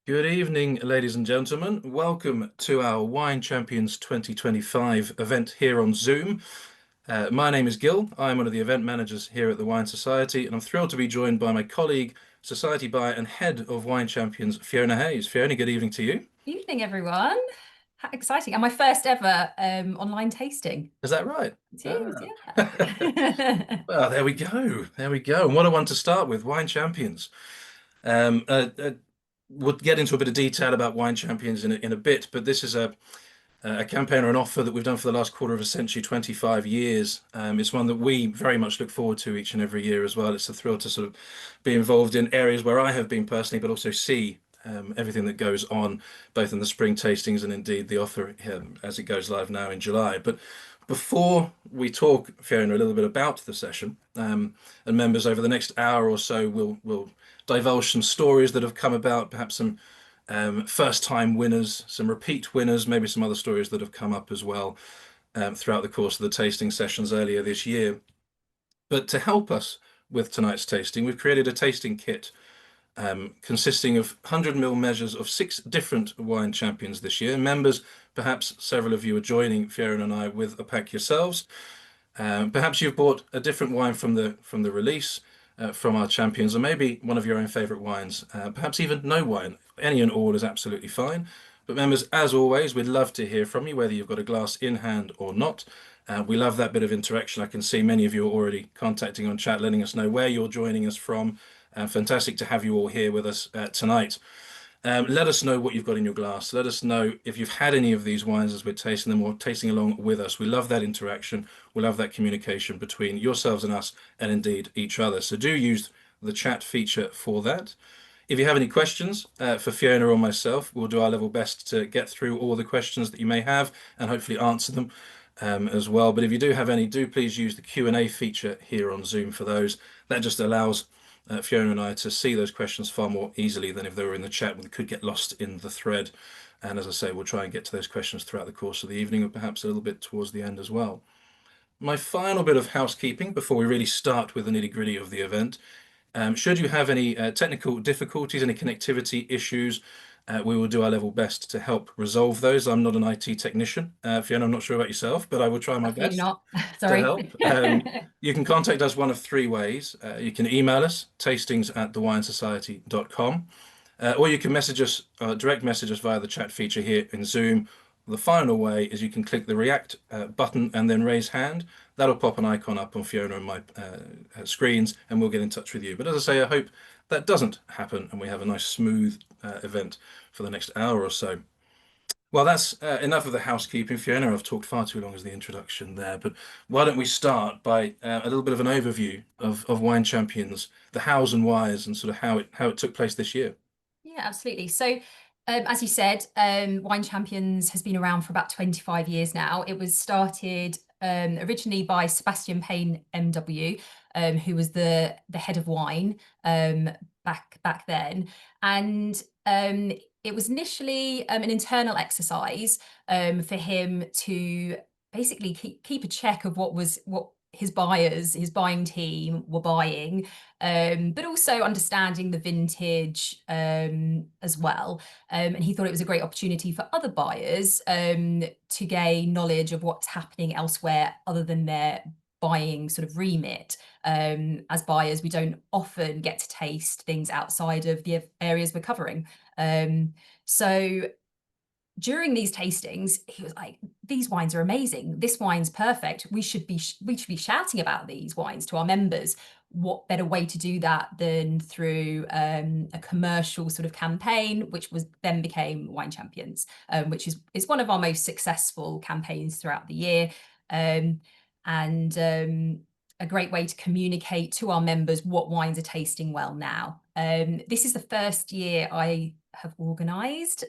Good evening, ladies and gentlemen. Welcome to our Wine Champions 2025 event here on Zoom. My name is Gil. I'm one of the event managers here at the Wine Society, and I'm thrilled to be joined by my colleague, Society Buyer and Head of Wine Champions, Fiona Hayes. Fiona, good evening to you. Evening, everyone. How exciting. And my first ever online tasting. Is that right? It is, Ah. yeah. Well, there we go. There we go. And what a one to start with, Wine Champions. Um, uh, uh, we'll get into a bit of detail about Wine Champions in a bit, but this is a campaign or an offer that we've done for the last quarter of a century, 25 years. It's one that we very much look forward to each and every year as well. It's a thrill to sort of be involved in areas where I have been personally, but also see everything that goes on, both in the spring tastings and indeed the offer as it goes live now in July. But before we talk, Fiona, a little bit about the session, and members over the next hour or so will divulge some stories that have come about, perhaps some first-time winners, some repeat winners, maybe some other stories that have come up as well throughout the course of the tasting sessions earlier this year. But to help us with tonight's tasting, we've created a tasting kit consisting of 100 ml measures of 6 different wine champions this year. Members, perhaps several of you are joining Fiona and I with a pack yourselves. Perhaps you've bought a different wine from the release from our champions, or maybe one of your own favorite wines, perhaps even no wine. Any and all is absolutely fine. But members, as always, we'd love to hear from you, whether you've got a glass in hand or not. We love that bit of interaction. I can see many of you are already contacting on chat, letting us know where you're joining us from. Fantastic to have you all here with us tonight. Let us know what you've got in your glass. Let us know if you've had any of these wines as we're tasting them or tasting along with us. We love that interaction. We love that communication between yourselves and us and indeed each other. So do use the chat feature for that. If you have any questions for Fiona or myself, we'll do our level best to get through all the questions that you may have and hopefully answer them as well. But if you do have any, do please use the Q&A feature here on Zoom for those. That just allows Fiona and I to see those questions far more easily than if they were in the chat. We could get lost in the thread. And as I say, we'll try and get to those questions throughout the course of the evening, or perhaps a little bit towards the end as well. My final bit of housekeeping before we really start with the nitty-gritty of the event. Should you have any technical difficulties, any connectivity issues, we will do our level best to help resolve those. I'm not an IT technician. Fiona, I'm not sure about yourself, but I will try my Definitely best not. to Sorry. help. You can contact us one of 3 ways. You can email us, tastings@thewinesociety.com, or you can message us, direct message us via the chat feature here in Zoom. The final way is you can click the react button and then raise hand. That'll pop an icon up on Fiona and my screens, and we'll get in touch with you. But as I say, I hope that doesn't happen and we have a nice smooth event for the next hour or so. Well, that's enough of the housekeeping, Fiona. I've talked far too long as the introduction there, but why don't we start by a little bit of an overview of Wine Champions, the hows and whys, and sort of how it took place this year. Yeah, absolutely. So, as you said, Wine Champions has been around for about 25 years now. It was started originally by Sebastian Payne, MW, who was the head of wine back then, and it was initially an internal exercise for him to basically keep a check of what his buyers, his buying team were buying, but also understanding the vintage as well. And he thought it was a great opportunity for other buyers to gain knowledge of what's happening elsewhere other than their buying sort of remit. As buyers, we don't often get to taste things outside of the areas we're covering. So during these tastings, he was like, these wines are amazing. This wine's perfect. We should be shouting about these wines to our members. What better way to do that than through a commercial sort of campaign, which then became Wine Champions, which is one of our most successful campaigns throughout the year. And a great way to communicate to our members what wines are tasting well now. This is the first year I have organised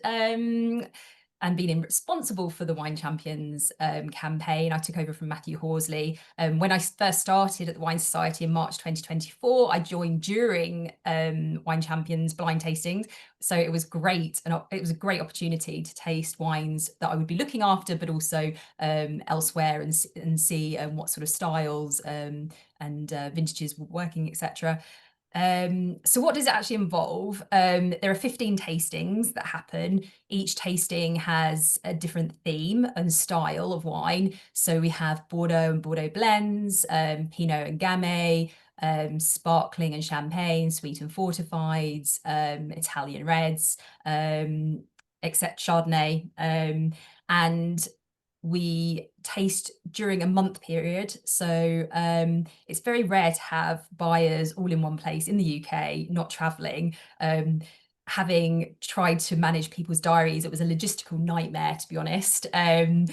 and been responsible for the Wine Champions campaign. I took over from Matthew Horsley. When I first started at the Wine Society in March 2024, I joined during Wine Champions blind tastings. So it was great, and it was a great opportunity to taste wines that I would be looking after, but also elsewhere, and see what sort of styles and vintages were working, etc. So what does it actually involve? There are 15 tastings that happen. Each tasting has a different theme and style of wine. So we have Bordeaux and Bordeaux blends, Pinot and Gamay, sparkling and champagne, sweet and fortified, Italian reds, except Chardonnay. And we taste during a month period. So it's very rare to have buyers all in one place in the UK, not traveling. Having tried to manage people's diaries, it was a logistical nightmare, to be honest. I'm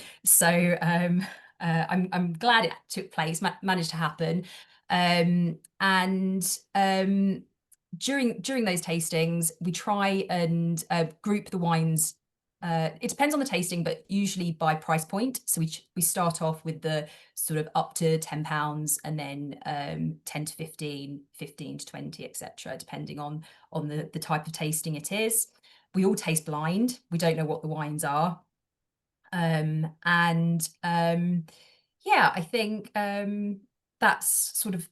glad it took place, managed to happen. During those tastings, we try and group the wines. It depends on the tasting, but usually by price point. So we start off with the sort of up to £10, and then 10 to 15, 15 to 20, etc., depending on the type of tasting it is. We all taste blind. We don't know what the wines are. Yeah, I think that's sort of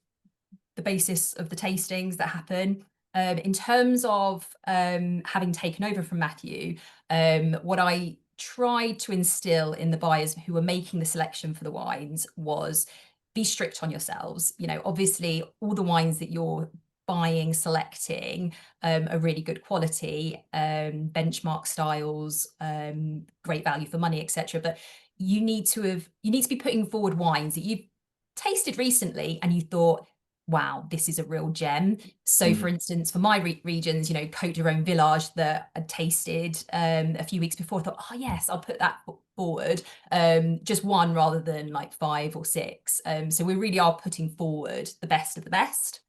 the basis of the tastings that happen. In terms of having taken over from Matthew, what I tried to instill in the buyers who were making the selection for the wines was be strict on yourselves. You know, obviously all the wines that you're buying, selecting are really good quality, benchmark styles, great value for money, etc. But you need to be putting forward wines that you've tasted recently and you thought, wow, this is a real gem. So for instance, for my regions, you know, Côte de Rhône Village that I tasted a few weeks before, I thought, oh yes, I'll put that forward. Just one rather than like 5 or 6. So we really are putting forward the best of the best.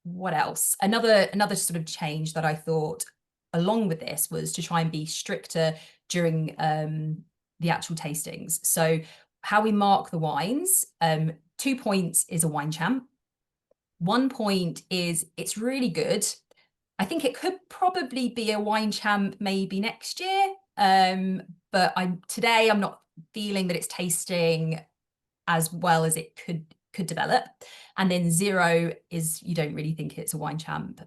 What else? Another sort of change that I thought along with this was to try and be stricter during the actual tastings. So how we mark the wines, 2 points is a wine champ. 1 point is it's really good. I think it could probably be a wine champ maybe next year. But today I'm not feeling that it's tasting as well as it could develop. And then 0 is you don't really think it's a wine champ.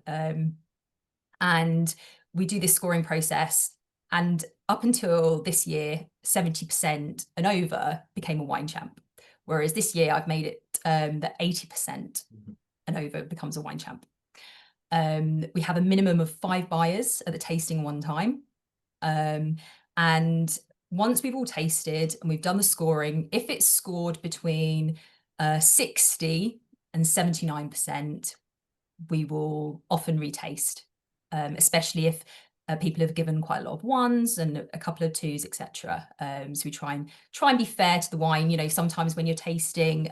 And we do this scoring process. And up until this year, 70% and over became a wine champ. Whereas this year, I've made it that 80% and over becomes a wine champ. We have a minimum of 5 buyers at the tasting one time. And once we've all tasted and we've done the scoring, if it's scored between 60 and 79%, we will often retaste, especially if people have given quite a lot of 1s and a couple of 2s, etc. So we try and be fair to the wine. You know, sometimes when you're tasting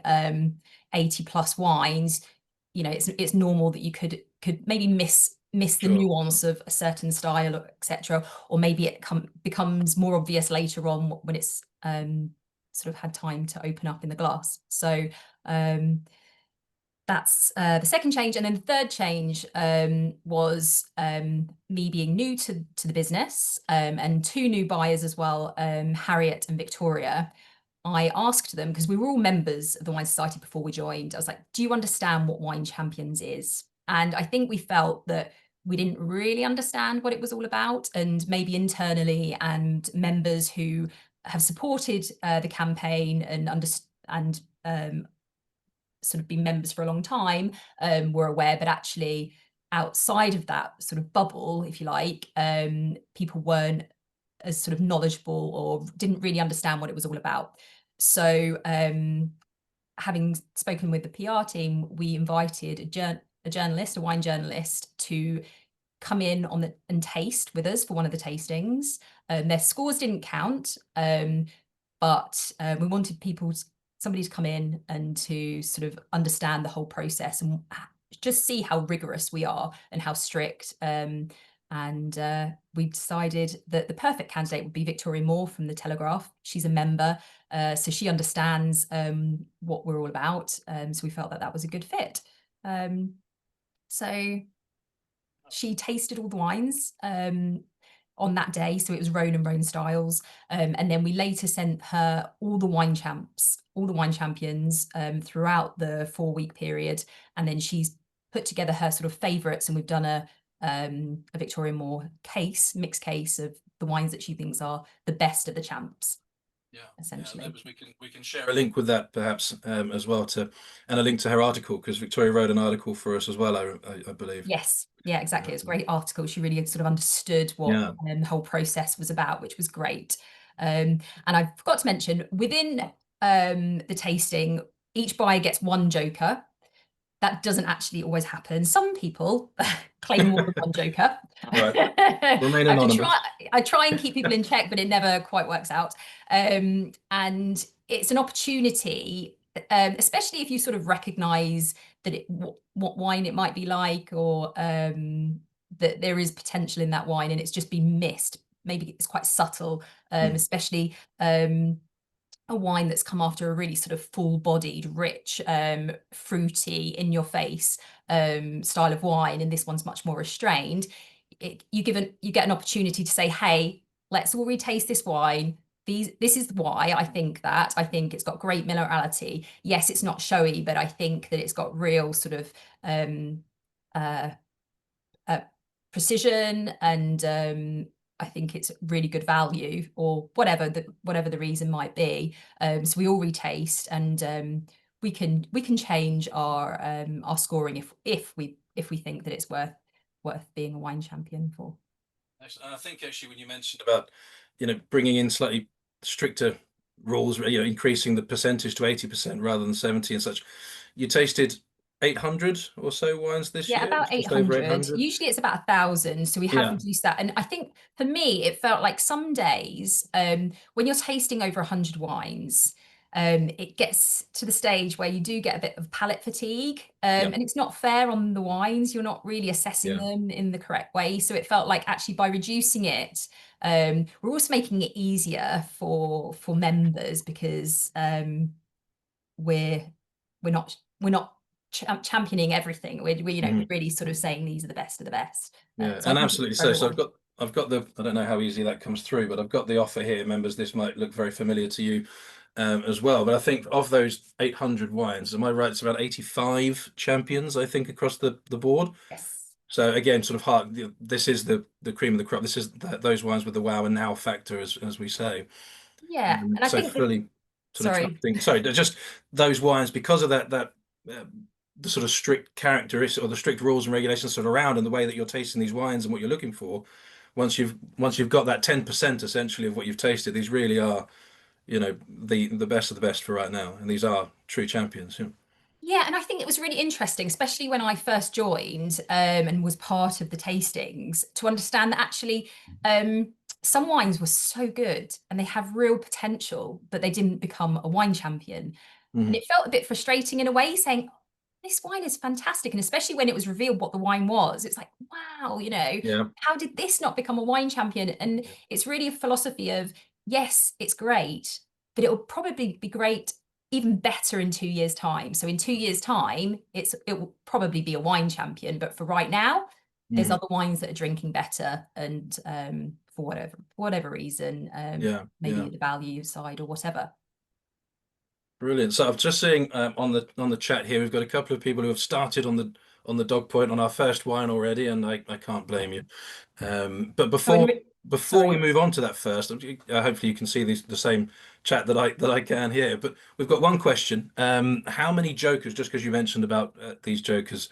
80 plus wines, you know, it's normal that you could maybe miss the nuance of a certain style, etc. Or maybe it becomes more obvious later on when it's sort of had time to open up in the glass. So that's the second change. And then the third change was me being new to the business, and 2 new buyers as well, Harriet and Victoria. I asked them, because we were all members of the Wine Society before we joined, I was like, do you understand what Wine Champions is? And I think we felt that we didn't really understand what it was all about, and maybe internally and members who have supported the campaign and sort of been members for a long time were aware, but actually outside of that sort of bubble, if you like, people weren't as sort of knowledgeable or didn't really understand what it was all about. So having spoken with the PR team, we invited a journalist, a wine journalist, to come in and taste with us for one of the tastings. Their scores didn't count, but we wanted somebody to come in and to sort of understand the whole process and just see how rigorous we are and how strict. We decided that the perfect candidate would be Victoria Moore from the Telegraph. She's a member, so she understands what we're all about. So we felt that was a good fit. So she tasted all the wines. on that day. So it was Rhone and Rhone styles. And then we later sent her all the wine champions throughout the 4-week period. And then she's put together her sort of favourites, and we've done a Victoria Moore mixed case of the wines that she thinks are the best of the champs. Yeah, essentially. we can share a link with that perhaps as well, and a link to her article, because Victoria wrote an article for us as well, I believe. Yes, yeah, exactly. It's a great article. She really sort of understood what the whole process was about, which was great. And I forgot to mention, within the tasting, each buyer gets one joker. That doesn't actually always happen. Some people claim more than one joker. Right. Remain anonymous. I try and keep people in check, but it never quite works out. And it's an opportunity, especially if you sort of recognize that what wine it might be like, or that there is potential in that wine and it's just been missed. Maybe it's quite subtle, especially a wine that's come after a really sort of full-bodied, rich, fruity, in-your-face style of wine, and this one's much more restrained. You get an opportunity to say, hey, let's all retaste this wine. This is why I think that. I think it's got great minerality. Yes, it's not showy, but I think that it's got real sort of precision, and I think it's really good value, or whatever the reason might be. So we all retaste, and we can change our scoring if we think that it's worth being a wine champion for. Excellent. I think actually when you mentioned about bringing in slightly stricter rules, increasing the percentage to 80% rather than 70 and such, you tasted 800 or so wines this year? About just over 800. 800. Usually it's about 1,000, so we have reduced that. And I think for me, it felt like some days when you're tasting over 100 wines, it gets to the stage where you do get a bit of palate fatigue, and it's not fair on the wines. You're not really assessing them in the correct way. So it felt like actually by reducing it, we're also making it easier for members, because we're not championing everything. We're really sort of saying these are the best of the best. Yeah, So and absolutely so. So I've got the, I don't know how easy that comes through, but I've got the offer here, members. This might look very familiar to you as well. But I think of those 800 wines, am I right? It's about 85 champions, I think, across the board. Yes. So again, sort of hard. This is the cream of the crop. This is those wines with the wow and now factor, as we say. Yeah, and I so think fully sort sorry. of sorry, just those wines, because of that the sort of strict characteristics or the strict rules and regulations sort of around, and the way that you're tasting these wines and what you're looking for. Once you've got that 10% essentially of what you've tasted, these really are, the best of the best for right now, and these are true champions. Yeah, and I think it was really interesting, especially when I first joined and was part of the tastings, to understand that actually some wines were so good and they have real potential, but they didn't become a wine champion. And it felt a bit frustrating in a way, saying, this wine is fantastic. And especially when it was revealed what the wine was, it's like, wow, how did this not become a wine champion? And it's really a philosophy of, yes, it's great, but it will probably be great, even better in 2 years' time. So in 2 years' time, it will probably be a wine champion. But for right now, there's other wines that are drinking better, and for whatever reason, maybe the value side or whatever. Brilliant. So I'm just seeing on the chat here, we've got a couple of people who have started on the dog point on our first wine already, and I can't blame you. But before we move on to that first, hopefully you can see the same chat that I can here. But we've got one question: how many jokers? Just because you mentioned about these jokers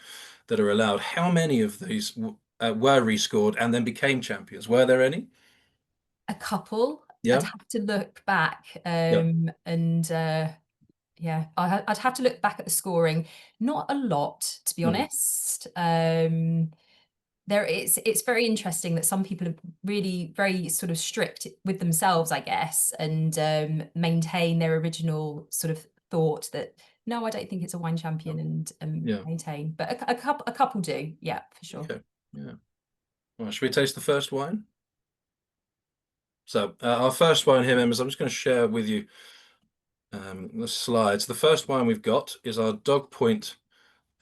that are allowed, how many of these were rescored and then became champions? Were there any? A couple. Yeah. I'd have to look back, and yeah, I'd have to look back at the scoring. Not a lot, to be honest. It's very interesting that some people are really very sort of strict with themselves, I guess, and maintain their original sort of thought that, no, I don't think it's a wine champion, and maintain. But a couple do, yeah, for sure. Okay. Yeah. Well, should we taste the first wine? So our first wine here, members, I'm just going to share with you the slides. The first wine we've got is our Dog Point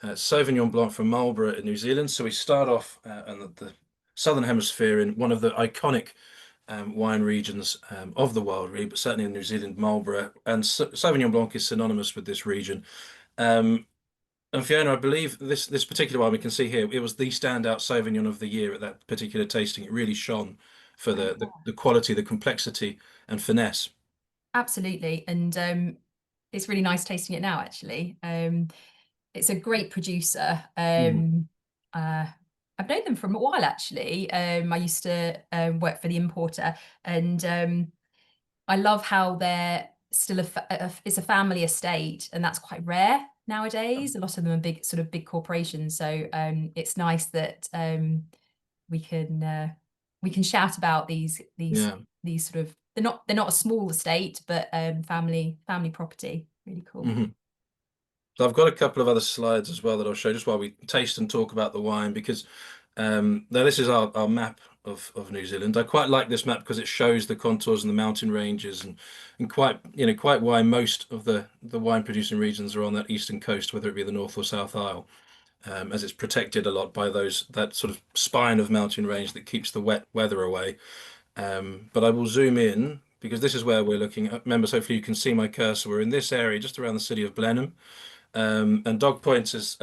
Sauvignon Blanc from Marlborough in New Zealand. So we start off, and the Southern Hemisphere in one of the iconic wine regions of the world, really, but certainly in New Zealand, Marlborough, and Sauvignon Blanc is synonymous with this region. Um, and Fiona, I believe this particular one we can see here, it was the standout Sauvignon of the year at that particular tasting. It really shone for the quality, the complexity, and finesse. Absolutely. And it's really nice tasting it now, actually. It's a great producer. Mm. Uh, I've known them for a while, actually. I used to work for the importer, and I love how they're still it's a family estate, and that's quite rare nowadays. A lot of them are big, sort of big corporations. So it's nice that we can uh, we can shout about Yeah. these sort of, they're not a small estate, but family property. Really cool. Hmm. So I've got a couple of other slides as well that I'll show just while we taste and talk about the wine because now this is our map of New Zealand. I quite like this map because it shows the contours and the mountain ranges and quite quite why most of the wine producing regions are on that eastern coast, whether it be the North or South Isle, as it's protected a lot by that sort of spine of mountain range that keeps the wet weather away. But I will zoom in because this is where we're looking at. Members, hopefully you can see my cursor. We're in this area just around the city of Blenheim. And Dog Points is,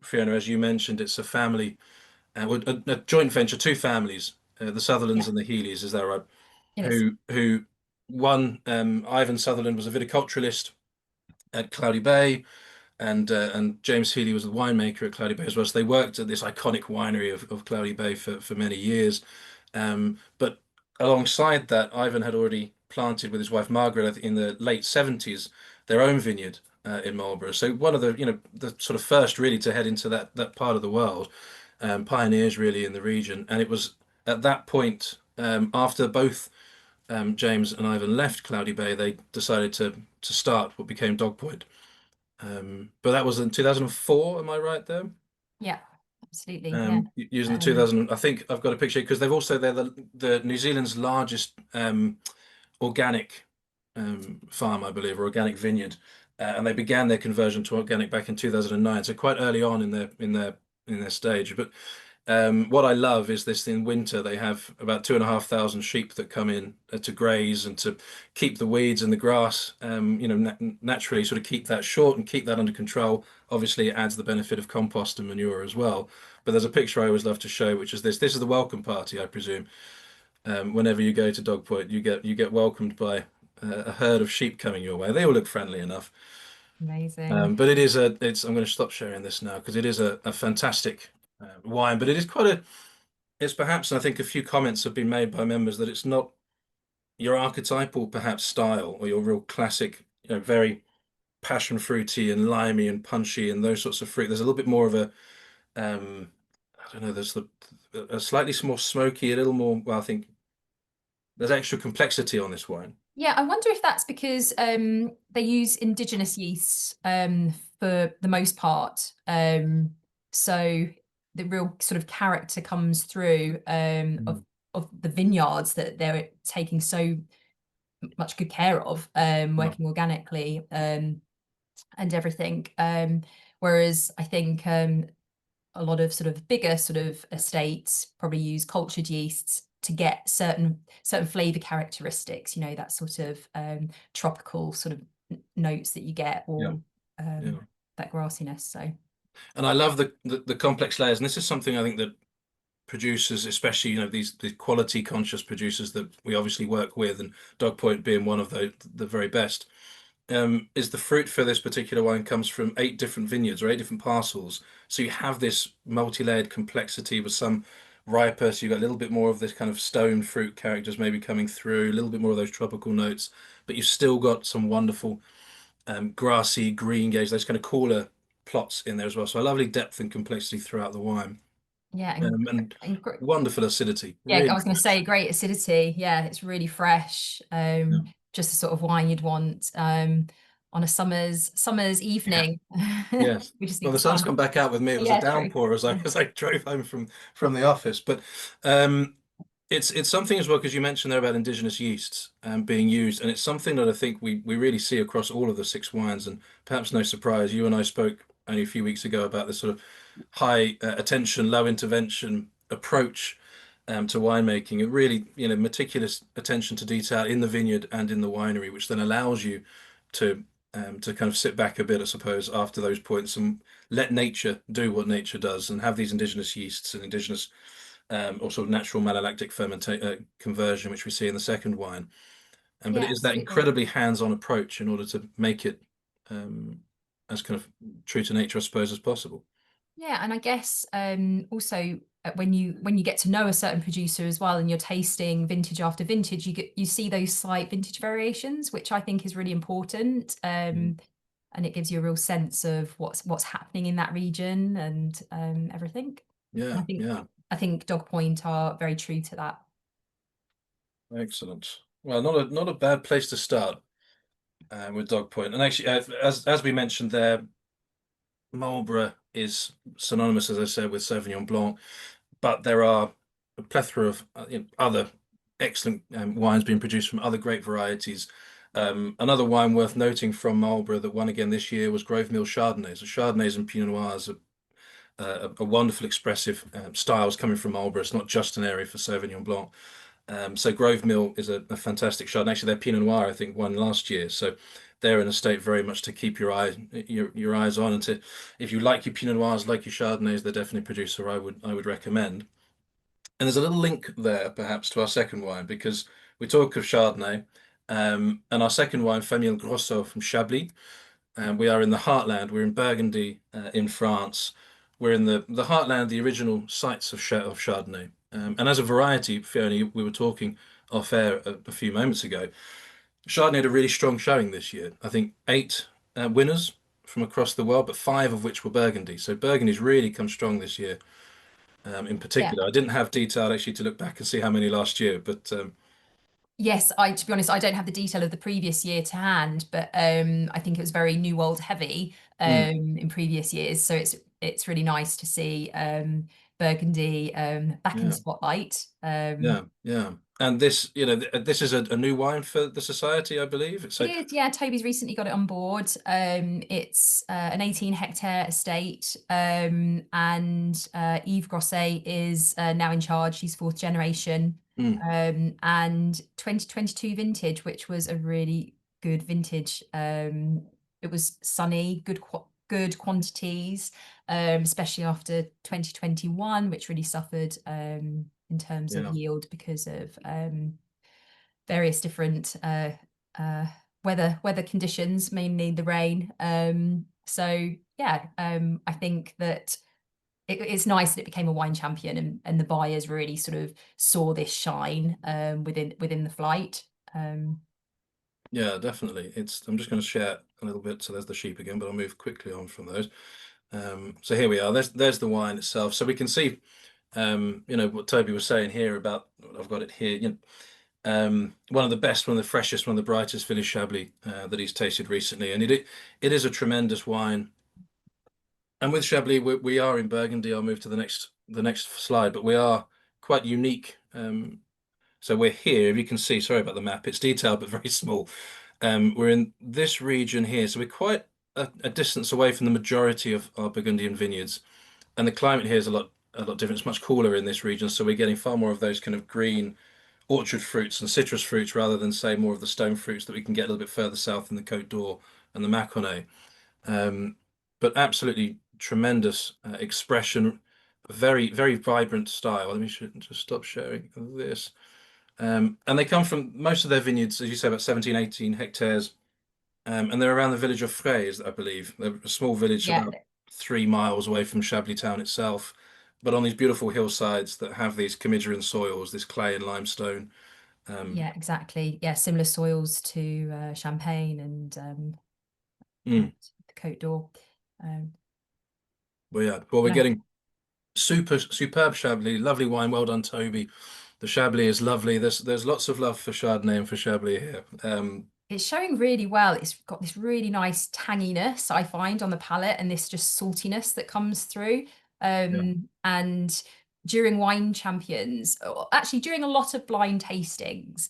Fiona, as you mentioned, it's a family, a joint venture, two families, the Sutherlands Yeah, and the Healeys, is that right? it is. Who one, Ivan Sutherland was a viticulturalist at Cloudy Bay, and James Healy was a winemaker at Cloudy Bay as well. So they worked at this iconic winery of Cloudy Bay for many years. But alongside that, Ivan had already planted with his wife Margaret in the late 70s their own vineyard in Marlborough. So one of the sort of first really to head into that part of the world, pioneers really in the region. And it was at that point, after both James and Ivan left Cloudy Bay, they decided to start what became Dog Point. But that was in 2004, am I right there? Yeah, absolutely. Yeah. Using the Um, 2000, I think I've got a picture because they're the New Zealand's largest organic farm, I believe, or organic vineyard, and they began their conversion to organic back in 2009. So quite early on in their stage. But what I love is this in winter they have about 2,500 sheep that come in to graze and to keep the weeds and the grass, naturally sort of keep that short and keep that under control. Obviously, it adds the benefit of compost and manure as well. But there's a picture I always love to show, which is this. This is the welcome party, I presume. Whenever you go to Dog Point, you get welcomed by a herd of sheep coming your way. They all look friendly enough. Amazing. But I'm going to stop sharing this now because it is a fantastic wine, but it is it's perhaps, and I think a few comments have been made by members that it's not your archetypal perhaps style or your real classic, very passion fruity and limey and punchy and those sorts of fruit. There's a little bit more of I don't know, there's a slightly more smoky, a little more, well, I think there's extra complexity on this wine. Yeah, I wonder if that's because they use indigenous yeasts for the most part. So the real sort of character comes through Mm. of the vineyards that they're taking so much good care of, Yeah. working organically and everything. Whereas I think a lot of sort of bigger sort of estates probably use cultured yeasts to get certain flavor characteristics, that sort of tropical sort of notes that you get, Yeah. or Yeah. that grassiness. So And I love the complex layers, and this is something I think that producers, especially these quality conscious producers that we obviously work with, and Dog Point being one of the very best, is the fruit for this particular wine comes from 8 different vineyards or 8 different parcels. So you have this multi-layered complexity with some riper, so you've got a little bit more of this kind of stone fruit characters maybe coming through, a little bit more of those tropical notes, but you've still got some wonderful grassy green gauge, those kind of cooler plots in there as well. So a lovely depth and complexity throughout the wine, yeah, and wonderful acidity. yeah, I Really was going to fresh. say great acidity. Yeah, it's really fresh. Yeah. Just the sort of wine you'd want on a summer's Yeah. evening. Yes. We just Well, need the sun's sun. come back out with me. It was a Yeah, true. downpour as I drove home from the office. But it's something as well because you mentioned there about indigenous yeasts being used, and it's something that I think we really see across all of the 6 wines. And perhaps no surprise, you and I spoke only a few weeks ago about this sort of high attention, low intervention approach to winemaking, and really, meticulous attention to detail in the vineyard and in the winery, which then allows you to kind of sit back a bit, I suppose, after those points and let nature do what nature does, and have these indigenous yeasts and indigenous or sort of natural malolactic conversion, which we see in the second wine. But Yeah, it is that absolutely. incredibly hands-on approach in order to make it as kind of true to nature, I suppose, as possible. Yeah, and I guess also when you get to know a certain producer as well, and you're tasting vintage after vintage, you see those slight vintage variations, which I think is really important. Mm. And it gives you a real sense of what's happening in that region and everything. And Yeah, yeah, I think Dog Point are very true to that. excellent. Well, not a bad place to start with Dog Point. And actually, as we mentioned there, Marlborough is synonymous, as I said, with Sauvignon Blanc, but there are a plethora of other excellent wines being produced from other great varieties. Another wine worth noting from Marlborough that won again this year was Grove Mill Chardonnay. So Chardonnays and Pinot Noirs are a wonderful, expressive styles coming from Marlborough. It's not just an area for Sauvignon Blanc. So Grove Mill is a fantastic Chardonnay. Actually, their Pinot Noir, I think, won last year. So they're in a state very much to keep your eyes on, and to, if you like your Pinot Noirs, like your Chardonnays, they're definitely a producer I would recommend. And there's a little link there, perhaps, to our second wine, because we talk of Chardonnay, and our second wine, Famille Grossot from Chablis. And we are in the heartland. We're in Burgundy, in France. We're in the heartland, the original sites of Chardonnay. And as a variety, Fiona, we were talking off air a few moments ago. Chardonnay had a really strong showing this year. I think 8 winners from across the world, but 5 of which were Burgundy. So Burgundy's really come strong this year. In Yeah. particular, I didn't have detail actually to look back and see how many last year, but Yes, to be honest, I don't have the detail of the previous year to hand, but I think it was very New World heavy mm, in previous years. So it's really nice to see Burgundy back in the yeah. spotlight. Yeah, yeah. And this, this is a new wine for the society, I believe. It So, is, yeah. Toby's recently got it on board. It's an 18-hectare estate, and Yves Grosset is now in charge. She's fourth generation, mm, and 2022 vintage, which was a really good vintage. It was sunny, good quantities, especially after 2021, which really suffered in terms of yeah, yield because of various different uh, weather conditions, mainly the rain. So yeah, I think that it's nice that it became a wine champion, and the buyers really sort of saw this shine within the flight. Um, yeah, definitely. I'm just going to share a little bit. So there's the sheep again, but I'll move quickly on from those. So here we are. There's the wine itself. So we can see, what Toby was saying here about. I've got it here. One of the best, one of the freshest, one of the brightest Village Chablis that he's tasted recently, and it is a tremendous wine. And with Chablis, we are in Burgundy. I'll move to the next slide, but we are quite unique. So we're here. If you can see, sorry about the map. It's detailed but very small. We're in this region here, so we're quite a distance away from the majority of our Burgundian vineyards, and the climate here is a lot different. It's much cooler in this region, so we're getting far more of those kind of green orchard fruits and citrus fruits rather than say more of the stone fruits that we can get a little bit further south in the Côte d'Or and the Mâconnais. Um, but absolutely tremendous expression, very, very vibrant style. Let me just stop sharing this. And they come from most of their vineyards, as you say, about 17, 18 hectares. And they're around the village of Fraise, I believe. They're a small village yeah, about 3 miles away from Chablis town itself, but on these beautiful hillsides that have these commigerine soils, this clay and limestone. Um, yeah, exactly. Yeah, similar soils to Champagne mm, and the Côte d'Or. Um, but yeah, well, we're and I getting superb Chablis, lovely wine. Well done, Toby. The Chablis is lovely. There's lots of love for Chardonnay and for Chablis here. It's showing really well. It's got this really nice tanginess, I find, on the palate, and this just saltiness that comes through. Yeah. And during wine champions, or actually during a lot of blind tastings,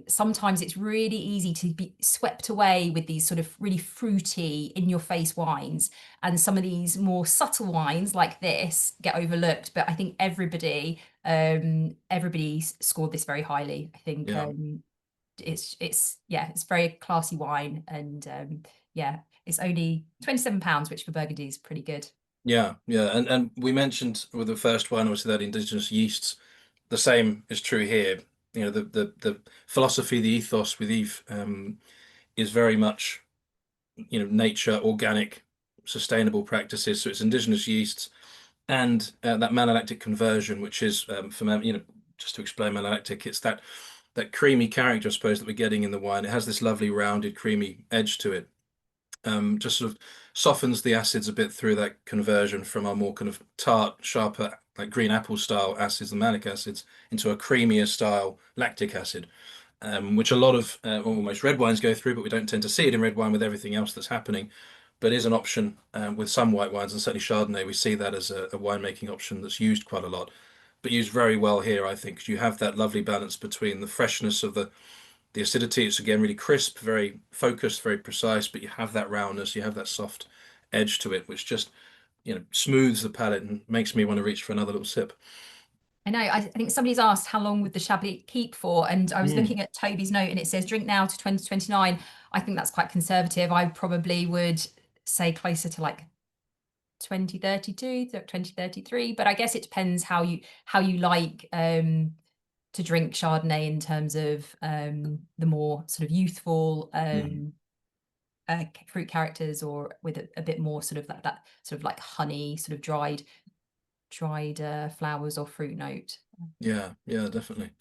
sometimes it's really easy to be swept away with these sort of really fruity, in your face wines, and some of these more subtle wines like this get overlooked. But I think everybody scored this very highly. I think Yeah. it's yeah, it's very classy wine, and yeah, it's only £27, which for Burgundy is pretty good. Yeah, yeah, and we mentioned with the first one, obviously that indigenous yeasts. The same is true here. You know, the philosophy, the ethos with Eve is very much, you know, nature, organic, sustainable practices. So it's indigenous yeasts and that malolactic conversion, which is you know, just to explain malolactic, it's that creamy character, I suppose, that we're getting in the wine. It has this lovely rounded, creamy edge to it. Just sort of softens the acids a bit through that conversion from our more kind of tart, sharper, like green apple style acids, the malic acids, into a creamier style lactic acid, which a lot of almost red wines go through, but we don't tend to see it in red wine with everything else that's happening. But is an option with some white wines, and certainly Chardonnay, we see that as a winemaking option that's used quite a lot, but used very well here, I think, 'cause you have that lovely balance between the freshness of the acidity. It's again really crisp, very focused, very precise, but you have that roundness, you have that soft edge to it, which just, you know, smooths the palate and makes me want to reach for another little sip. I know. I think somebody's asked how long would the Chablis keep for, and I was Mm. looking at Toby's note, and it says drink now to 2029. I think that's quite conservative. I probably would say closer to like 2032, 2033. But I guess it depends how you like to drink Chardonnay, in terms of the more sort of youthful Mm. fruit characters, or with a bit more sort of that sort of like honey, sort of dried flowers or fruit note. Yeah, yeah, definitely.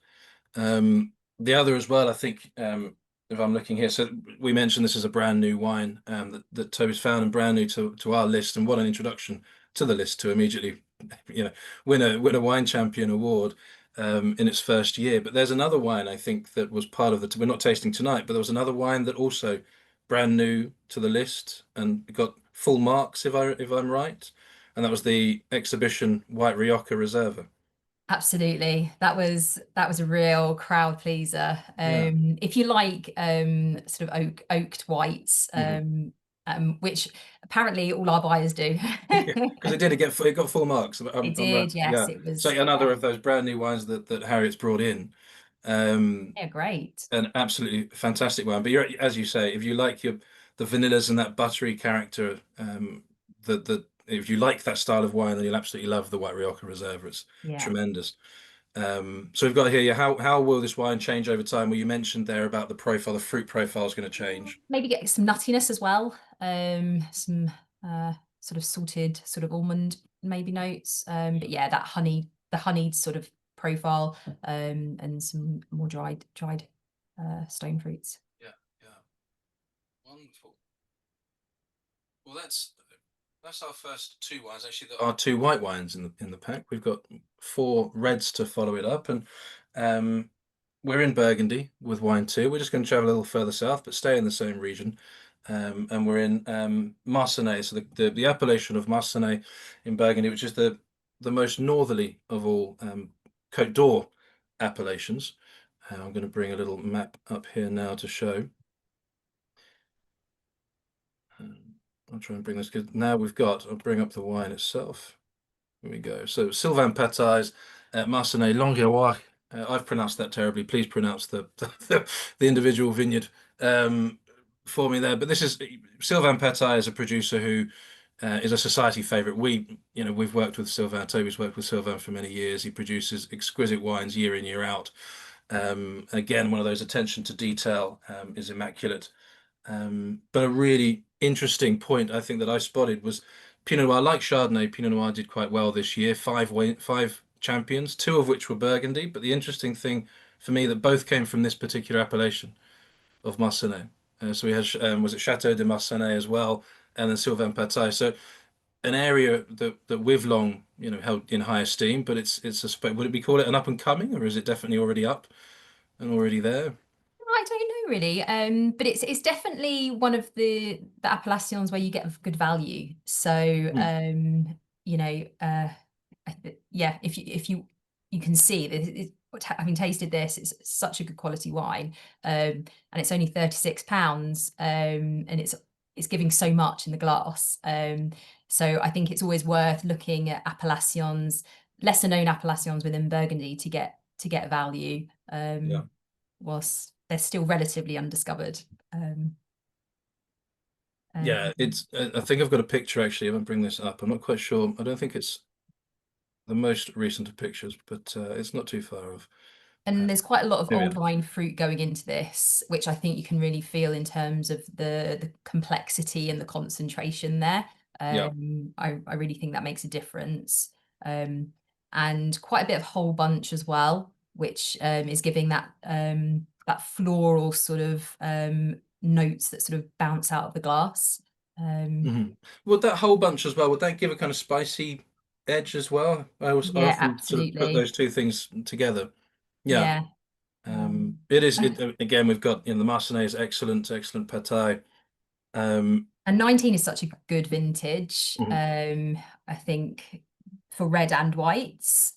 The other as well, I think, if I'm looking here, so we mentioned this is a brand new wine that Toby's found and brand new to our list, and what an introduction to the list to immediately, you know, win a wine champion award in its first year. But there's another wine I think that was part of the. We're not tasting tonight, but there was another wine that also brand new to the list and got full marks if I'm right, and that was the exhibition White Rioja Reserva. Absolutely. That was a real crowd pleaser. Yeah. If you like sort of oaked whites, Mhm. which apparently all our buyers do. Yeah, because it got full marks. It I'm right. did, yes, Yeah. it So was, yeah, another of those brand new wines that Harriet's brought in. Um, yeah, great. an absolutely fantastic wine. But you're, as you say, if you like the vanillas and that buttery character, that if you like that style of wine, then you'll absolutely love the White Rioja Reserve. It's Yeah. tremendous. So we've got here, yeah, how will this wine change over time? Well, you mentioned there about the profile, the fruit profile is going to change. Maybe get some nuttiness as well. Some sort of salted, sort of almond maybe notes. But yeah, the honeyed sort of profile, and some more dried stone fruits. Yeah, yeah, wonderful. Well, that's our first two wines. Actually, there are two white wines in the pack. We've got four reds to follow it up, and um, we're in Burgundy with wine two. We're just going to travel a little further south, but stay in the same region. And we're in Marsannay, so the appellation of Marsannay in Burgundy, which is the most northerly of all Côte d'Or appellations. I'm going to bring a little map up here now to show. I'll try and bring this because now I'll bring up the wine itself. Here we go. So Sylvain Pataille's Marsannay Longueroy. I've pronounced that terribly. Please pronounce the individual vineyard for me there. But this is Sylvain Pataille is a producer who is a society favorite. We've worked with Sylvain. Toby's worked with Sylvain for many years. He produces exquisite wines year in, year out. Again, one of those attention to detail is immaculate. But a really interesting point I think that I spotted was Pinot Noir. Like Chardonnay, Pinot Noir did quite well this year. Five champions, two of which were Burgundy. But the interesting thing for me that both came from this particular appellation of Marsannay. So we had was it Château de Marsannay as well, and then Sylvain Pataille. So an area that we've long held in high esteem. But would it be call it an up and coming, or is it definitely already up and already there? I don't know really, but it's definitely one of the appellations where you get good value. So Hmm. you know, I yeah, if you can see that having tasted this, it's such a good quality wine, and it's only £36, and it's giving so much in the glass. So I think it's always worth looking at appellations, lesser known appellations within Burgundy to get value, Yeah. whilst they're still relatively undiscovered. Um, Yeah, um, it's. I think I've got a picture actually. I won't bring this up. I'm not quite sure. I don't think it's the most recent of pictures, but it's not too far off. And there's quite a lot of Here we old are. vine fruit going into this, which I think you can really feel in terms of the complexity and the concentration there. Yeah. I really think that makes a difference. Um, and quite a bit of whole bunch as well, which is giving that floral sort of notes that sort of bounce out of the glass. Um, Hmm. Would that whole bunch as well? Would that give a kind of spicy edge as well? I yeah, often sort of put absolutely. those two things together. Yeah. Yeah. It is. Again, we've got the Marsannay is excellent, excellent Pataille. Um, And 19 is such a good vintage. mhm. I think for red and whites,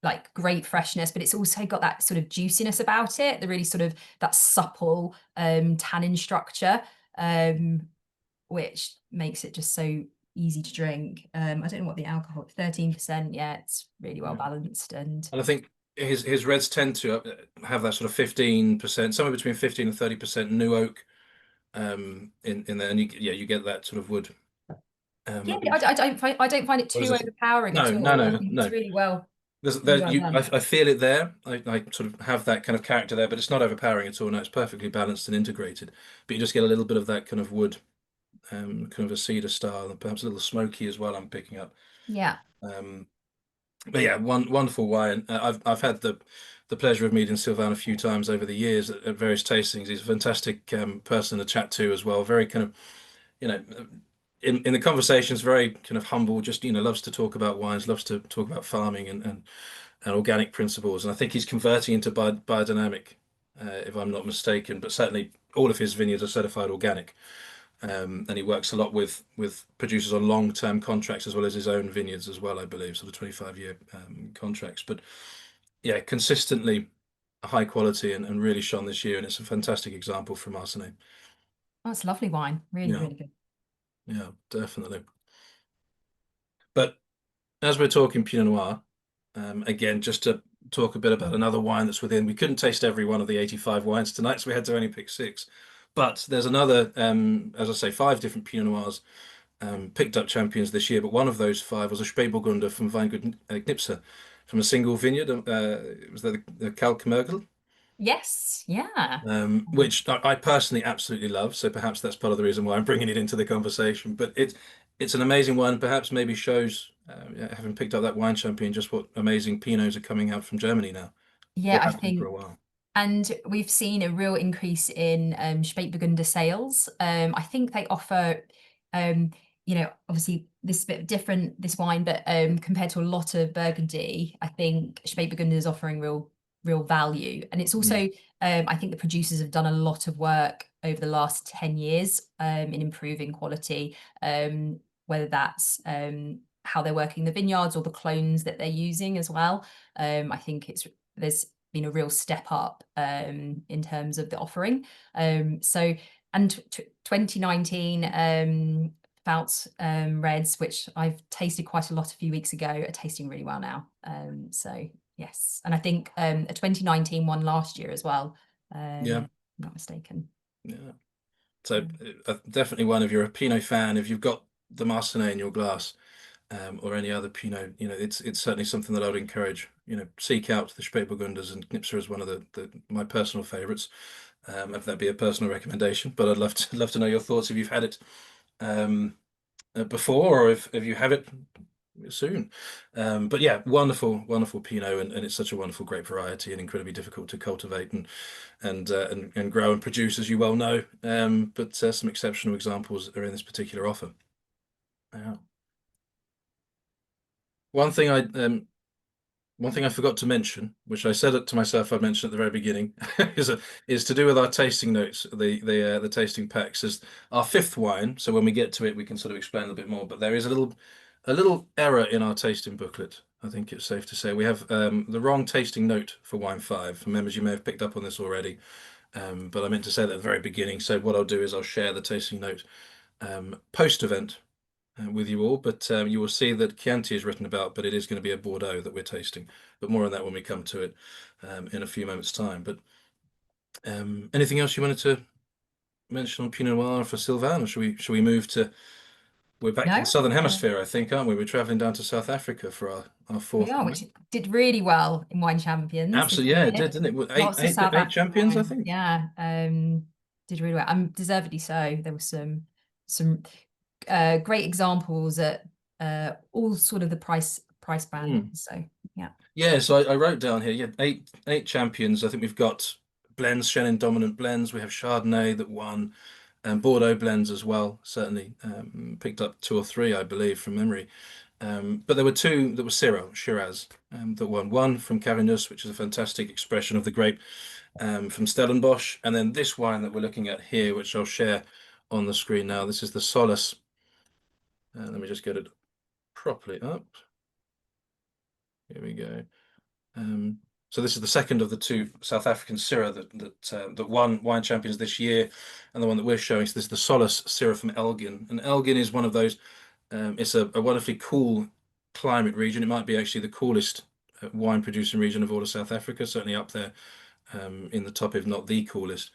like great freshness, but it's also got that sort of juiciness about it, the really sort of that supple tannin structure, um, which makes it just so easy to drink. I don't know what the alcohol, 13%. Yeah, it's really well Yeah. balanced. And And I think his reds tend to have that sort of 15%, somewhere between 15 and 30% new oak in there, and you get that sort of wood. yeah, Um, I don't find it what is too this? overpowering at No, no, all. I no, think it's no. really well I, done. I feel it there. I sort of have that kind of character there, but it's not overpowering at all. No, it's perfectly balanced and integrated. But you just get a little bit of that kind of wood, kind of a cedar style, and perhaps a little smoky as well. I'm picking up. Yeah. Um, but yeah, wonderful wine. I've had the pleasure of meeting Sylvain a few times over the years at various tastings. He's a fantastic person to chat to as well. Very kind of, you know, in the conversations, very kind of humble. Just loves to talk about wines, loves to talk about farming and organic principles. And I think he's converting into biodynamic, if I'm not mistaken. But certainly all of his vineyards are certified organic. And he works a lot with producers on long-term contracts as well as his own vineyards as well, I believe, sort of 25-year contracts. But yeah, consistently high quality and really shone this year, and it's a fantastic example from Marsannay. Oh, it's lovely wine. Really, Yeah, really good. yeah, definitely. But as we're talking Pinot Noir, again, just to talk a bit about another wine that's within, we couldn't taste every one of the 85 wines tonight, so we had to only pick six. But there's another, as I say, five different Pinot Noirs picked up champions this year, but one of those five was a Spätburgunder from Weingut Gnipser, from a single vineyard. It was the Kalkmergel, Yes, yeah. which I personally absolutely love. So perhaps that's part of the reason why I'm bringing it into the conversation. But it's an amazing one. Perhaps maybe shows, yeah, having picked up that wine champion, just what amazing Pinots are coming out from Germany now, Yeah, or I have been for think, a while. and we've seen a real increase in Spätburgunder sales. I think they offer, um, obviously this is a bit different, this wine, but compared to a lot of Burgundy, I think Spätburgunder is offering real value. And it's also, Mm, I think the producers have done a lot of work over the last 10 years in improving quality, whether that's how they're working the vineyards or the clones that they're using as well. I think there's been a real step up in terms of the offering. So, and 2019 Fouts Reds, which I've tasted quite a lot a few weeks ago, are tasting really well now. So yes, and I think a 2019 one last year as well. yeah, If I'm not mistaken. yeah. So definitely one, if you're a Pinot fan, if you've got the Marsanne in your glass, or any other Pinot, it's certainly something that I would encourage. Seek out the Spätburgunders, and Knipser is one of my personal favourites. If that be a personal recommendation, but I'd love to know your thoughts if you've had it before, or if you have it soon. But yeah, wonderful, wonderful Pinot, and it's such a wonderful grape variety and incredibly difficult to cultivate and grow and produce, as you well know. But some exceptional examples are in this particular offer. Yeah. One thing I One thing I forgot to mention, which I said it to myself, I mentioned at the very beginning, is to do with our tasting notes, the tasting packs, is our fifth wine. So when we get to it, we can sort of explain a little bit more. But there is a little a little error in our tasting booklet. I think it's safe to say we have the wrong tasting note for wine five. For members, you may have picked up on this already, but I meant to say that at the very beginning. So what I'll do is I'll share the tasting note post-event with you all. But you will see that Chianti is written about, but it is going to be a Bordeaux that we're tasting. But more on that when we come to it in a few moments' time. But anything else you wanted to mention on Pinot Noir for Sylvain, or should we move to? We're back in the No, Southern Hemisphere, I think, aren't we? We're traveling down to South Africa for our we fourth are, wine. which did really well in Wine Champions this Absolutely, yeah, it year. did, didn't it? Eight, Lots of eight, South eight African champions, I wine. think. Yeah, did really well. Deservedly so. There were some great examples at all sort of the price band. Mm. So yeah. Yeah, so I wrote down here, yeah, eight champions. I think we've got blends, Chenin dominant blends. We have Chardonnay that won, and Bordeaux blends as well. Certainly picked up two or three, I believe, from memory. But there were two that were Syrah, Shiraz, that won. One from Cavignos, which is a fantastic expression of the grape, from Stellenbosch, and then this wine that we're looking at here, which I'll share on the screen now. This is the Solace. Let me just get it properly up. Here we go. Um, so this is the second of the two South African Syrah that won wine champions this year, and the one that we're showing. So this is the Solace Syrah from Elgin, and Elgin is one of those. It's a wonderfully cool climate region. It might be actually the coolest wine producing region of all of South Africa, certainly up there in the top, if not the coolest.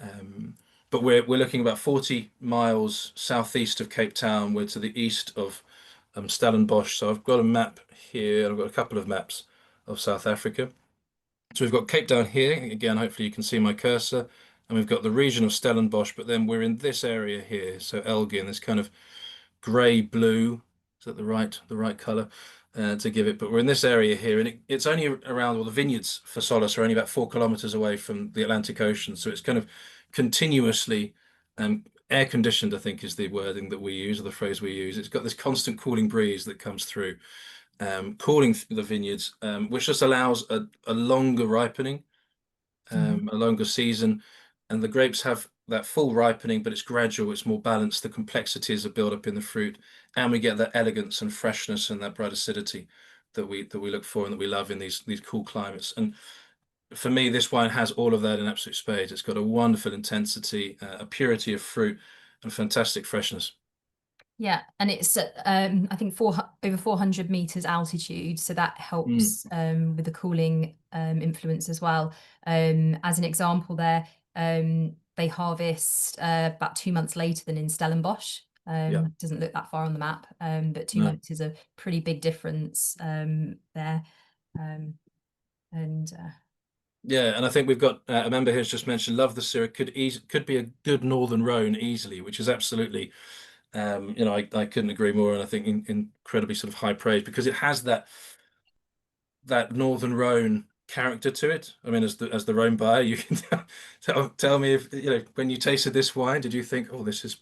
Um, but we're looking about 40 miles southeast of Cape Town. We're to the east of Stellenbosch. So I've got a map here, and I've got a couple of maps of South Africa. So we've got Cape Town here. Again, hopefully you can see my cursor. And we've got the region of Stellenbosch, but then we're in this area here. So Elgin, this kind of grey blue. Is that the right color to give it? But we're in this area here, and it's only around, well, the vineyards for Solace are only about 4 kilometers away from the Atlantic Ocean. So it's kind of continuously air conditioned, I think is the wording that we use, or the phrase we use. It's got this constant cooling breeze that comes through, cooling the vineyards, which just allows a longer ripening, a longer season, and the grapes have that full ripening, but it's gradual, it's more balanced. The complexities are built up in the fruit, and we get that elegance and freshness and that bright acidity that we look for and that we love in these cool climates. And for me, this wine has all of that in absolute spades. It's got a wonderful intensity, a purity of fruit, and fantastic freshness. Yeah, and it's at I think over 400 meters altitude, so that Mm, helps with the cooling influence as well. As an example, there they harvest about 2 months later than in Stellenbosch. yeah, Doesn't look that far on the map, but two no. months is a pretty big difference there. Um, and Yeah, and I think we've got a member here who's just mentioned love the Syrah could be a good Northern Rhone easily, which is absolutely I couldn't agree more, and I think incredibly sort of high praise because it has that Northern Rhone character to it. I mean, as the Rhone buyer, you can tell me if when you tasted this wine, did you think, oh, this is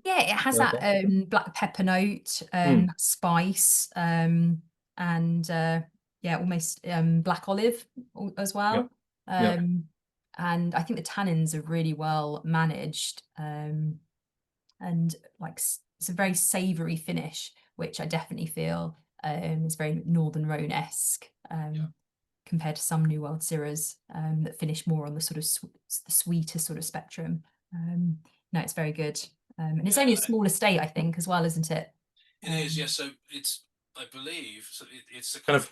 yeah, it has South that Africa? black pepper note, Mm, spice, and yeah, almost black olive as yeah, well. yeah, Um, and I think the tannins are really well managed, and it's a very savoury finish, which I definitely feel is very Northern Rhone-esque, yeah. compared to some New World Syrahs that finish more on the sort of the sweeter sort of spectrum. No, it's very good. And it's only a Yeah, small estate, I think, as well, isn't it? it is. Yeah, so it's I believe so it's a kind of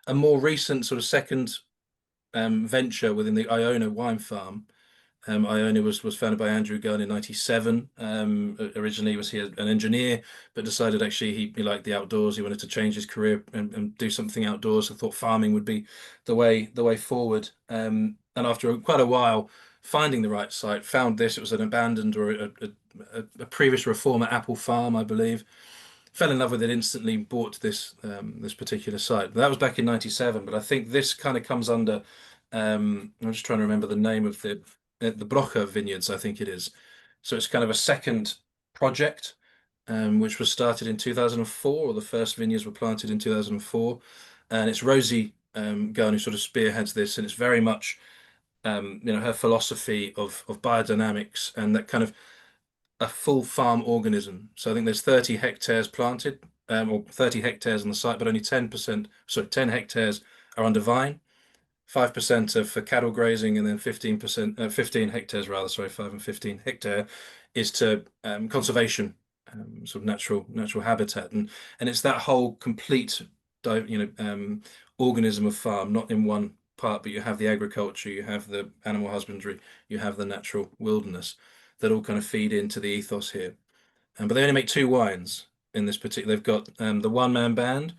a more recent sort of second venture within the Iona wine farm. Iona was founded by Andrew Gunn in '97. Originally, was he an engineer, but decided actually he liked the outdoors. He wanted to change his career and do something outdoors. So thought farming would be the way forward. And after quite a while, finding the right site, found this. It was an abandoned or a previous reformer apple farm, I believe. Fell in love with it instantly. Bought this particular site. That was back in '97. But I think this kind of comes under. I'm just trying to remember the name of the Blocher Vineyards, I think it is. So it's kind of a second project, which was started in 2004, or the first vineyards were planted in 2004. And it's Rosie Gunn who sort of spearheads this, and it's very much her philosophy of biodynamics and that kind of a full farm organism. So I think there's 30 hectares planted, or 30 hectares on the site, but only 10%, sorry, 10 hectares are under vine, 5% are for cattle grazing, and then 15%, 15 hectares rather, sorry, 5 and 15 hectare is to conservation, sort of natural habitat, and it's that whole complete, organism of farm, not in one part, but you have the agriculture, you have the animal husbandry, you have the natural wilderness that all kind of feed into the ethos here. But they only make two wines in this particular. They've got the One Man Band,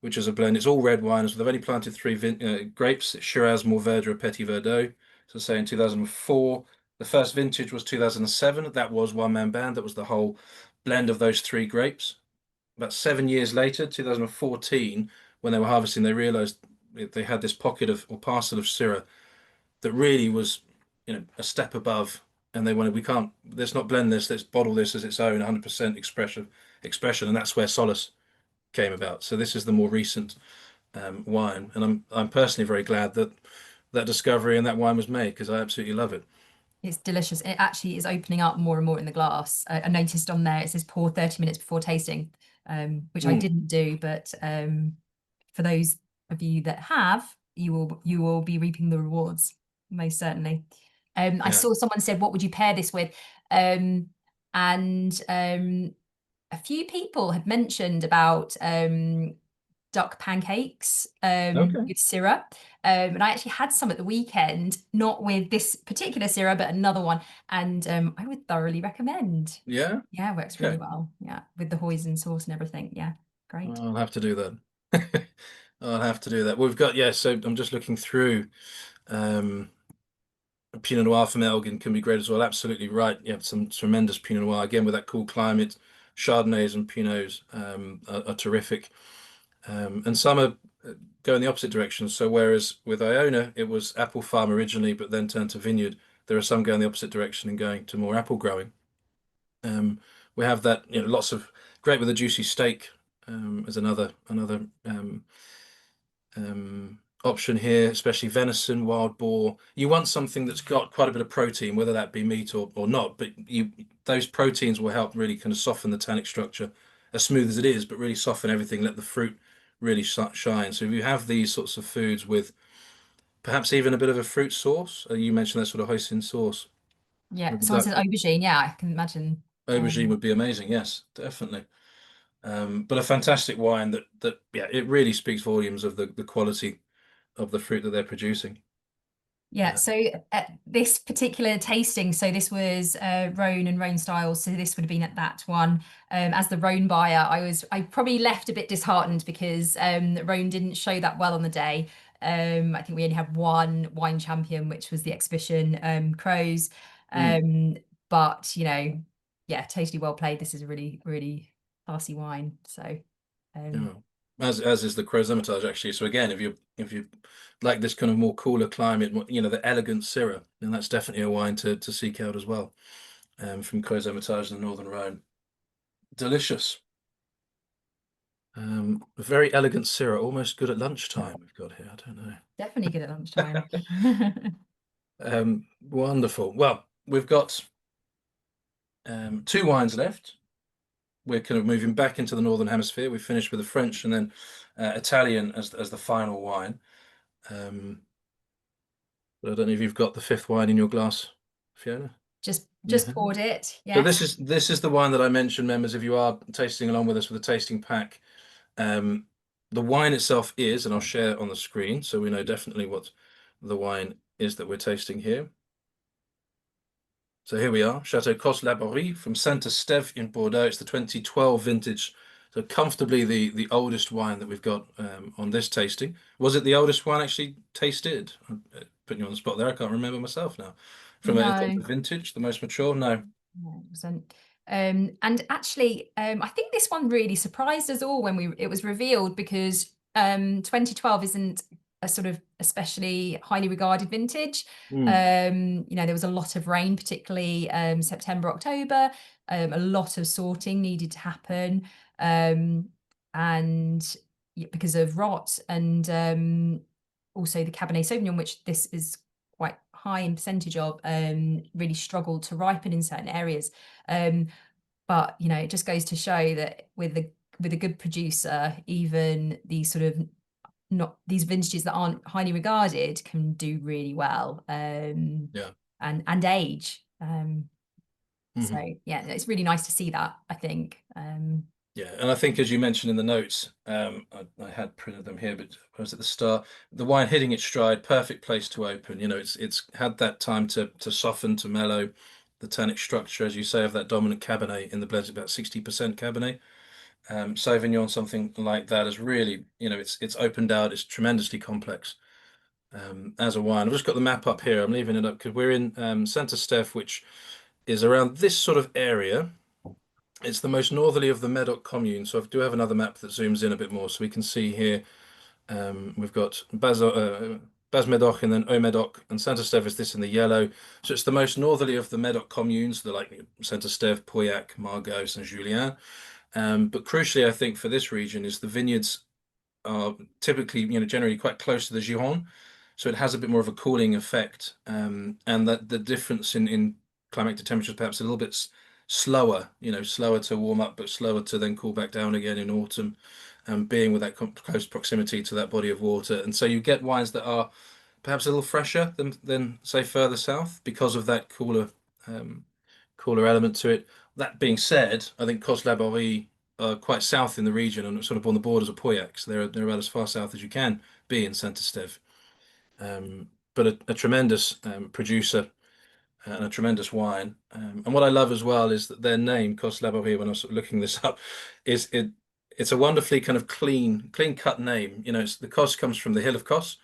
which is a blend. It's all red wines. They've only planted three grapes: Shiraz, Mourvèdre, Petit Verdot. So, say in 2004, the first vintage was 2007. That was One Man Band. That was the whole blend of those three grapes. About 7 years later, 2014, when they were harvesting, they realised they had this pocket of or parcel of Syrah that really was, a step above. And they wanted, we can't, let's not blend this, let's bottle this as its own 100% expression. And that's where Solace came about. So this is the more recent wine. And I'm personally very glad that that discovery and that wine was made, because I absolutely love it. It's delicious. It actually is opening up more and more in the glass. I noticed on there it says pour 30 minutes before tasting, which I didn't do, but for those of you that have, you will be reaping the rewards, most certainly. I Yeah. saw someone said, what would you pair this with? And a few people had mentioned about duck pancakes Okay. with Syrah. And I actually had some at the weekend, not with this particular Syrah, but another one. And I would thoroughly recommend. Yeah. Yeah, works really Okay. well. Yeah, with the hoisin sauce and everything. Yeah, great. I'll have to do that. I'll have to do that. We've got, yeah, so I'm just looking through. Um, Pinot Noir from Elgin can be great as well. Absolutely right. You have some tremendous Pinot Noir again with that cool climate. Chardonnays and Pinots are terrific, and some are go in the opposite direction. So whereas with Iona it was apple farm originally, but then turned to vineyard, there are some going the opposite direction and going to more apple growing. We have that, lots of great with a juicy steak as another option here, especially venison, wild boar. You want something that's got quite a bit of protein, whether that be meat or not, but those proteins will help really kind of soften the tannic structure, as smooth as it is, but really soften everything, let the fruit really shine. So if you have these sorts of foods with perhaps even a bit of a fruit sauce, you mentioned that sort of hoisin sauce Yeah, with the someone duck. says aubergine. Yeah, I can imagine. Aubergine would be amazing. Yes, definitely. But a fantastic wine that yeah, it really speaks volumes of the quality of the fruit that they're producing. Yeah, Uh, so this particular tasting, so this was Rhone and Rhone styles, so this would have been at that one. As the Rhone buyer, I probably left a bit disheartened because Rhone didn't show that well on the day. I think we only had one wine champion, which was the exhibition Crows. mm, Um, but yeah, totally well played. This is a really, really classy wine. So yeah. um, As is the Creux Hermitage actually. So again, if you like this kind of more cooler climate, the elegant Syrah, then that's definitely a wine to seek out as well. From Creux Hermitage in the Northern Rhone, delicious. A very elegant Syrah, almost good at lunchtime. We've got here. I don't know. definitely good at lunchtime. Wonderful. Well, we've got two wines left. We're kind of moving back into the Northern Hemisphere. We finished with the French and then Italian as the final wine. But I don't know if you've got the fifth wine in your glass, Fiona. Just Yeah. poured it. So Yes. this is the wine that I mentioned, members. If you are tasting along with us with the tasting pack, um, the wine itself is, and I'll share it on the screen so we know definitely what the wine is that we're tasting here. So here we are, Château Cos Labory from Saint-Estève in Bordeaux. It's the 2012 vintage, so comfortably the oldest wine that we've got on this tasting. Was it the oldest wine actually tasted? I'm putting you on the spot there. I can't remember myself now. From in terms No. of vintage, the most mature? No. No, it wasn't. And actually, I think this one really surprised us all when it was revealed because 2012 isn't a sort of especially highly regarded vintage. Mm, There was a lot of rain, particularly September, October. A lot of sorting needed to happen, and because of rot and also the Cabernet Sauvignon, which this is quite high in percentage of really struggle to ripen in certain areas. But you know, it just goes to show that with a good producer, even these sort of not these vintages that aren't highly regarded can do really well, Yeah. and age. So Hmm. yeah, it's really nice to see that, I think. Yeah, and I think as you mentioned in the notes, I had printed them here, but I was at the start. The wine hitting its stride, perfect place to open. You know, it's had that time to soften, to mellow. The tannic structure, as you say, of that dominant Cabernet in the blend is about 60% Cabernet. Sauvignon, something like that, is really, you know, it's opened out. It's tremendously complex as a wine. I've just got the map up here. I'm leaving it up because we're in Saint-Estèphe, which is around this sort of area. It's the most northerly of the Medoc commune. So I do have another map that zooms in a bit more, so we can see here. We've got Bas Medoc and then Haut Medoc, and Saint-Estèphe is this in the yellow. So it's the most northerly of the Medoc communes, the like Saint-Estèphe, Pauillac, Margaux, Saint-Julien. But crucially, I think for this region is the vineyards are typically, you know, generally quite close to the Gironde, so it has a bit more of a cooling effect, and that the difference in climatic temperature is perhaps a little bit slower, you know, slower to warm up, but slower to then cool back down again in autumn, being with that close proximity to that body of water, and so you get wines that are perhaps a little fresher than say further south because of that um, cooler element to it. That being said, I think Cos Labory are quite south in the region and sort of on the borders of Pauillac. So they're about as far south as you can be in Saint-Estèphe. But a tremendous producer and a tremendous wine. And what I love as well is that their name, Cos Labory, when I was sort of looking this up, is it's a wonderfully kind of clean cut name. You know, the Cos comes from the hill of Cos.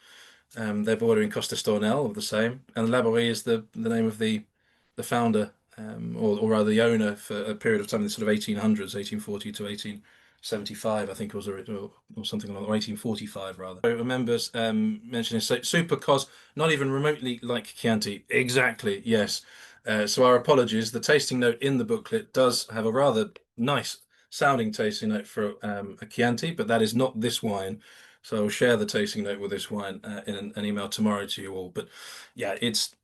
They're bordering Costa Stornel, or the same, and Laborie is the name of the founder, or rather the owner for a period of time in the sort of 1800s, 1840 to 1875, I think it was, or something along, or 1845 rather. I remember mentioning Super Cos, not even remotely like Chianti. Exactly, yes. So our apologies. The tasting note in the booklet does have a rather nice sounding tasting note for a Chianti, but that is not this wine. So I'll share the tasting note with this wine in an email tomorrow to you all. But yeah, it's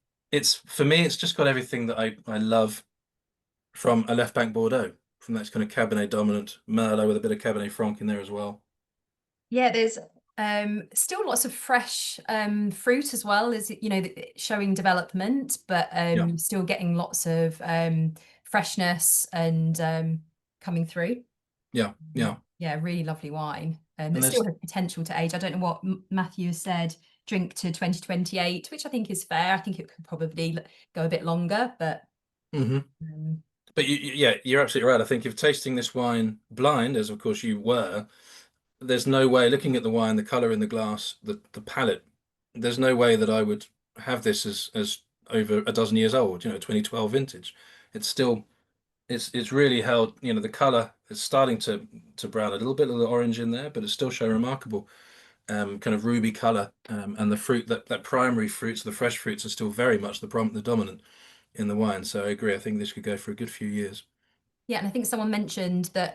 for me, it's just got everything that I love from a left bank Bordeaux, from that kind of Cabernet dominant Merlot with a bit of Cabernet Franc in there as well. Yeah, there's still lots of fresh fruit as well, as you know, showing development, but Yeah, still getting lots of freshness and coming through. yeah, yeah. Yeah, really lovely wine. And That still there's has potential to age. I don't know what Matthew has said, drink to 2028, which I think is fair. I think it could probably go a bit longer, but mhm. um, But yeah, you're absolutely right. I think if tasting this wine blind, as of course you were, there's no way, looking at the wine, the color in the glass, the palette, there's no way that I would have this as over a dozen years old, you know, 2012 vintage. It's still it's really held, you know, the color is starting to brown a little bit of the orange in there, but it's still showing remarkable kind of ruby color. And the fruit, that primary fruits, the fresh fruits are still very much the dominant in the wine. So I agree. I think this could go for a good few years. yeah, and I think someone mentioned that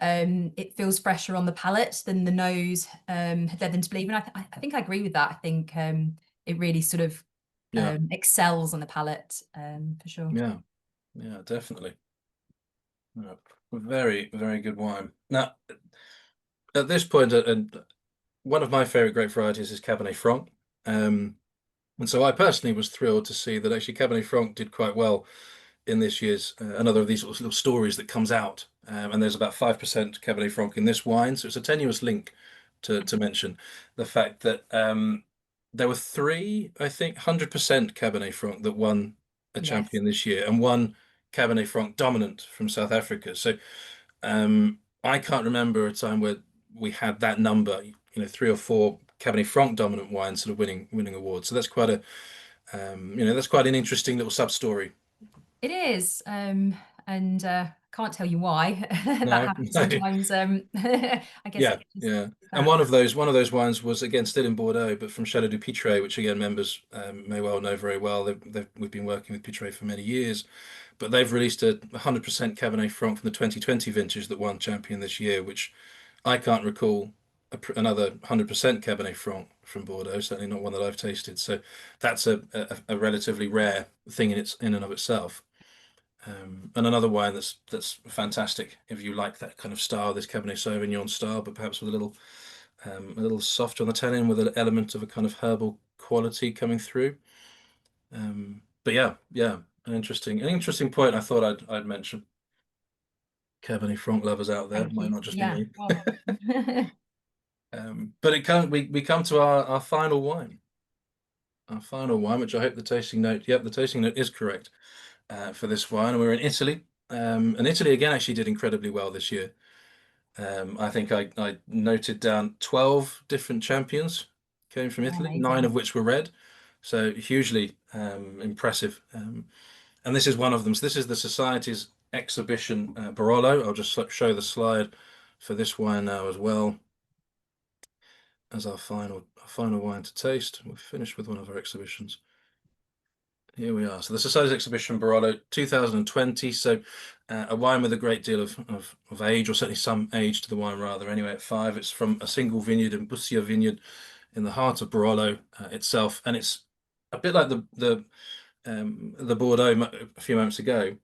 it feels fresher on the palate than the nose had led them to believe, and I think I agree with that. I think it really sort of Yeah, excels on the palate, for sure. yeah, yeah, definitely. Yeah. Very, very good wine. Now, at this point, one of my favorite grape varieties is Cabernet Franc. Um, and so I personally was thrilled to see that actually Cabernet Franc did quite well in this year's another of these little stories that comes out. And there's about 5% Cabernet Franc in this wine. So it's a tenuous link to mention the fact that there were three, I think, 100% Cabernet Franc that won a Yes, champion this year, and one Cabernet Franc dominant from South Africa. So I can't remember a time where we had that number, you know, three or four Cabernet Franc dominant wines sort of winning awards. So that's quite you know, that's quite an interesting little sub story. it is, and can't tell you why that No, happens no. sometimes. I guess Yeah, it just yeah. is And that. one of those wines was again still in Bordeaux, but from Château du Pitre, which again members may well know very well. We've been working with Pitre for many years, but they've released a 100% Cabernet Franc from the 2020 vintage that won champion this year, which I can't recall another 100% Cabernet Franc from Bordeaux. Certainly not one that I've tasted. So that's a relatively rare thing in and of itself. And another wine that's fantastic if you like that kind of style, this Cabernet Sauvignon style, but perhaps with a little softer on the tannin, with an element of a kind of herbal quality coming through. But yeah, an interesting point. I thought I'd mention Cabernet Franc lovers out there. Thank Might you. not just be Yeah. me. Well, But we come to our final wine. Our final wine, which I hope the tasting note. Yep, the tasting note is correct for this wine. We're in Italy, and Italy again actually did incredibly well this year. I think I noted down 12 different champions came from Italy, nine amazing. of which were red, so hugely impressive. And this is one of them. So this is the Society's exhibition Barolo. I'll just show the slide for this wine now as well as our final wine to taste. We're finished with one of our exhibitions. Here we are. So the Society's exhibition Barolo 2020. So a wine with a great deal of age, or certainly some age to the wine rather. Anyway, at 5, it's from a single vineyard in Bussia Vineyard in the heart of Barolo itself, and it's a bit like the Bordeaux a few moments ago.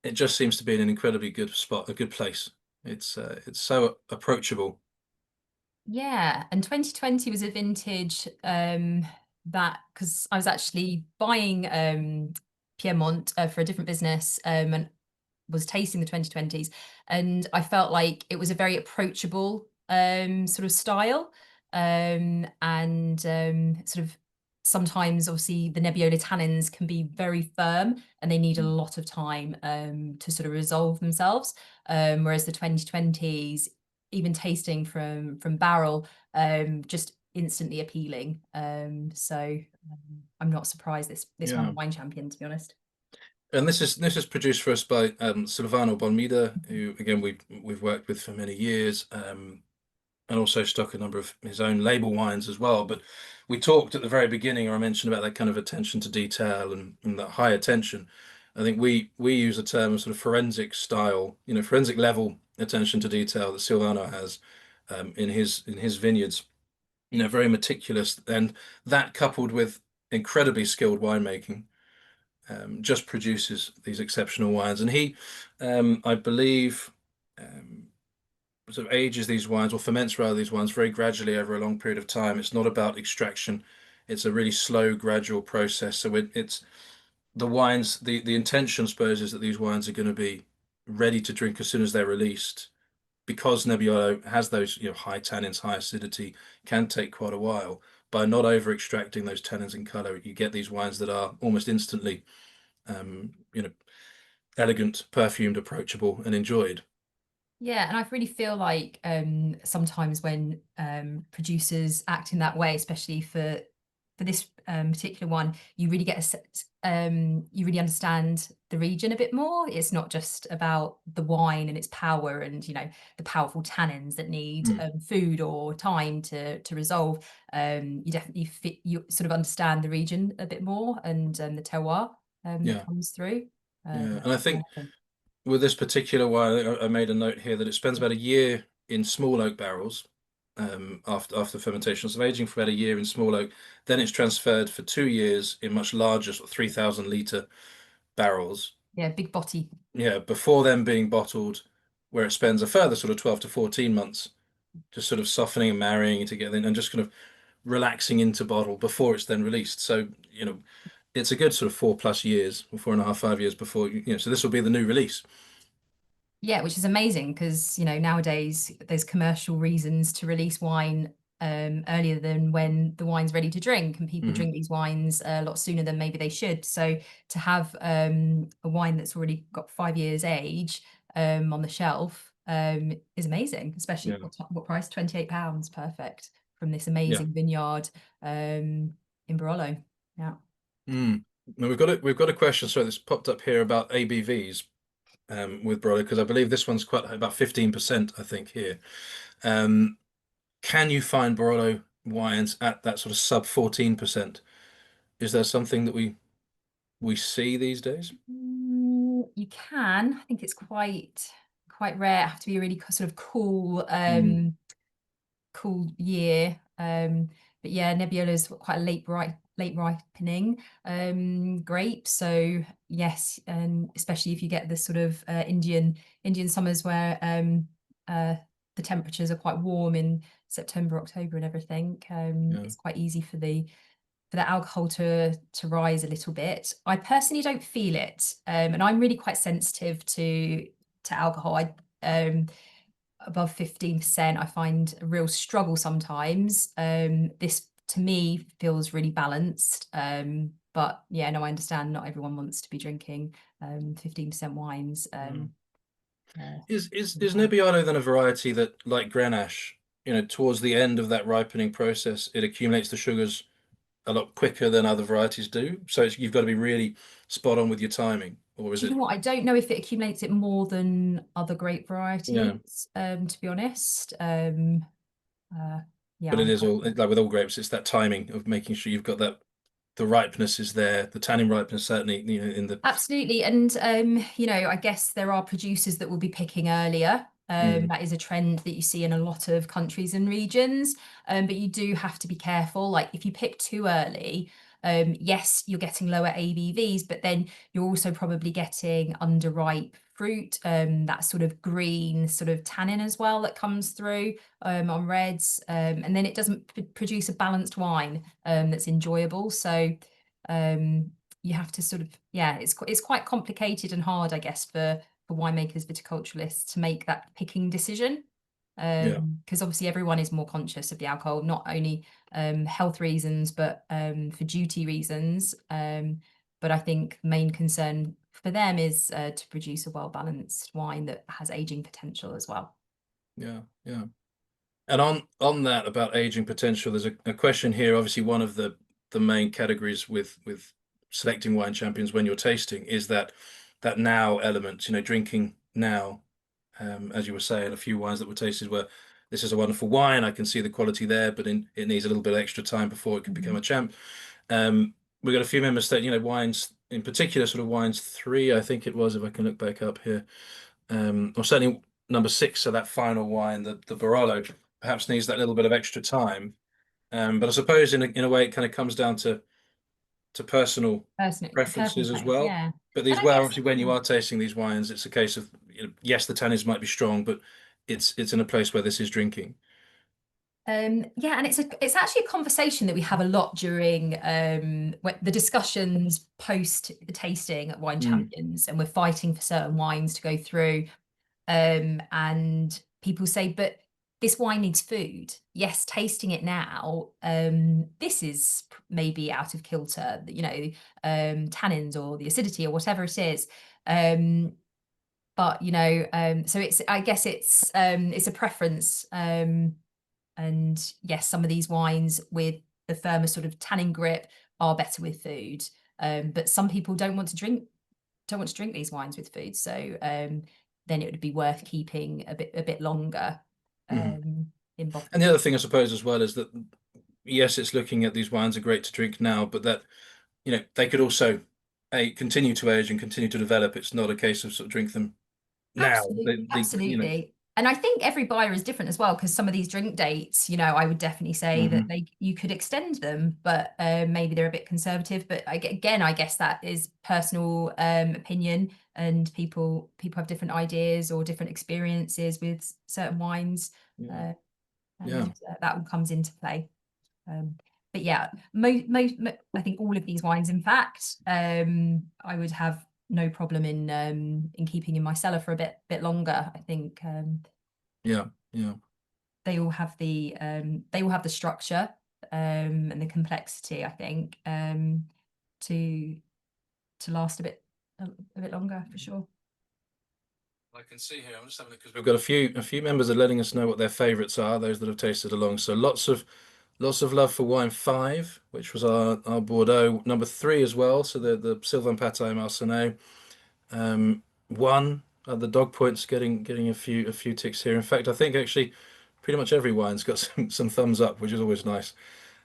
It just seems to be in an incredibly good spot, a good place. It's so approachable. Yeah, and 2020 was a vintage that because I was actually buying Piedmont for a different business and was tasting the 2020s, and I felt like it was a very approachable sort of style, and sort of sometimes obviously the Nebbiolo tannins can be very firm and they need a lot of time to sort of resolve themselves, whereas the 2020s, even tasting from barrel, just instantly appealing. I'm not surprised this won Yeah. the wine champion, to be honest. And this is produced for us by Silvano Bonmida, who again we've worked with for many years, and also stock a number of his own label wines as well. But we talked at the very beginning, or I mentioned about that kind of attention to detail and that high attention. I think we use a term of sort of forensic style, forensic level attention to detail that Silvano has in his vineyards. Very meticulous, and that coupled with incredibly skilled winemaking just produces these exceptional wines. And he, I believe, um, sort of ages these wines or ferments rather these wines very gradually over a long period of time. It's not about extraction. It's a really slow, gradual process. So it's the wines, the intention, I suppose, is that these wines are going to be ready to drink as soon as they're released. Because Nebbiolo has those, high tannins, high acidity, can take quite a while. By not over extracting those tannins and color, you get these wines that are almost instantly um, you know, elegant, perfumed, approachable, and enjoyed. Yeah, and I really feel like sometimes when producers act in that way, especially for this particular one, you really get you really understand the region a bit more. It's not just about the wine and its power and the powerful tannins that need Mm. food or time to resolve. You definitely you sort of understand the region a bit more and the terroir that Yeah, comes through. yeah. And I That's think amazing. with this particular wine, I made a note here that it spends about a year in small oak barrels after fermentation. So aging for about a year in small oak, then it's transferred for 2 years in much larger, sort of 3,000 litre barrels. Yeah, big botty. Yeah, before then being bottled, where it spends a further sort of 12 to 14 months just sort of softening and marrying it together and just kind of relaxing into bottle before it's then released. So, it's a good sort of 4+ years, or 4.5, 5 years before, so this will be the new release. Yeah, which is amazing because, nowadays there's commercial reasons to release wine earlier than when the wine's ready to drink, and people Hmm. drink these wines a lot sooner than maybe they should. So to have a wine that's already got 5 years age on the shelf is amazing, especially Yeah. what price? £28, perfect, from this Yeah. amazing vineyard in Barolo. Yeah. Mm. Now we've got a question, sorry, that's popped up here about ABVs with Barolo, because I believe this one's quite about 15%, I think, here. Um, can you find Barolo wines at that sort of sub 14%? Is there something that we see these days? You can. I think it's quite rare. Have to be a really sort of cool Mm. cool year. But yeah, Nebiola's quite a late ripening grape. So yes, and especially if you get the sort of Indian summers where the temperatures are quite warm in September, October, and everything. Yeah. It's quite easy for the alcohol to rise a little bit. I personally don't feel it, and I'm really quite sensitive to alcohol. I above 15%, I find a real struggle sometimes. This to me feels really balanced. But yeah, no, I understand not everyone wants to be drinking 15% wines. Mm. Uh, Is Nebbiolo then a variety that, like Grenache, towards the end of that ripening process, it accumulates the sugars a lot quicker than other varieties do? So you've got to be really spot on with your timing, or is Do you it? know what? I don't know if it accumulates it more than other grape Yeah, varieties, to be honest. Uh, yeah, but it I'm is quite. all like with all grapes, it's that timing of making sure you've got that the ripeness is there, the tannin ripeness certainly, in the. Absolutely. And I guess there are producers that will be picking earlier. Mm, That is a trend that you see in a lot of countries and regions. But you do have to be careful. Like if you pick too early, yes, you're getting lower ABVs, but then you're also probably getting underripe fruit, that sort of green sort of tannin as well that comes through on reds. And then it doesn't produce a balanced wine that's enjoyable. So um you have to sort of, yeah, it's quite complicated and hard, I guess, for winemakers, viticulturalists to make that picking decision. yeah, Because obviously everyone is more conscious of the alcohol, not only health reasons, but for duty reasons. But I think the main concern for them is to produce a well-balanced wine that has aging potential as well. yeah, yeah. And on that about aging potential, there's a question here. Obviously, one of the main categories with selecting wine champions when you're tasting is that now element. Drinking now. As you were saying, a few wines that were tasted were, this is a wonderful wine. I can see the quality there, but it needs a little bit of extra time before it can become Mhm. a champ. We've got a few members that, wines in particular, sort of wines three, I think it was, if I can look back up here, or certainly number six, so that final wine, the Barolo, perhaps needs that little bit of extra time. But I suppose in a way it kind of comes down to personal Personal preferences as taste, well. yeah. But And these, I well, guess, obviously, when you yeah. are tasting these wines, it's a case of, yes, the tannins might be strong, but it's in a place where this is drinking. Yeah, and it's actually a conversation that we have a lot during the discussions post the tasting at Wine Mm, Champions, and we're fighting for certain wines to go through. And people say, but this wine needs food. Yes, tasting it now, this is maybe out of kilter, tannins or the acidity or whatever it is. But so I guess it's a preference. And yes, some of these wines with the firmer sort of tannin grip are better with food. But some people don't want to drink these wines with food. So then it would be worth keeping a bit longer mhm. in And the bottle. other thing, I suppose, as well, is that yes, it's looking at these wines are great to drink now, but that they could also continue to age and continue to develop. It's not a case of sort of drink them now. Absolutely, absolutely. And I think every buyer is different as well, because some of these drink dates, I would definitely say that Mhm. you could extend them, but maybe they're a bit conservative. But again, I guess that is personal opinion, and people have different ideas or different experiences with certain wines, Yeah, uh, yeah, and that all comes into play. Um, but yeah, I think all of these wines, in fact, I would have no problem in keeping in my cellar for a bit longer. I think yeah, yeah, they all have the structure and the complexity, I think, to last a bit longer for sure. I can see here. I'm just having because we've got a few members that are letting us know what their favourites are. Those that have tasted along. So lots of love for wine five, which was our Bordeaux number three as well. So the Sylvain Pataille Marsannay. One, the dog points getting a few ticks here. In fact, I think actually pretty much every wine's got some thumbs up, which is always nice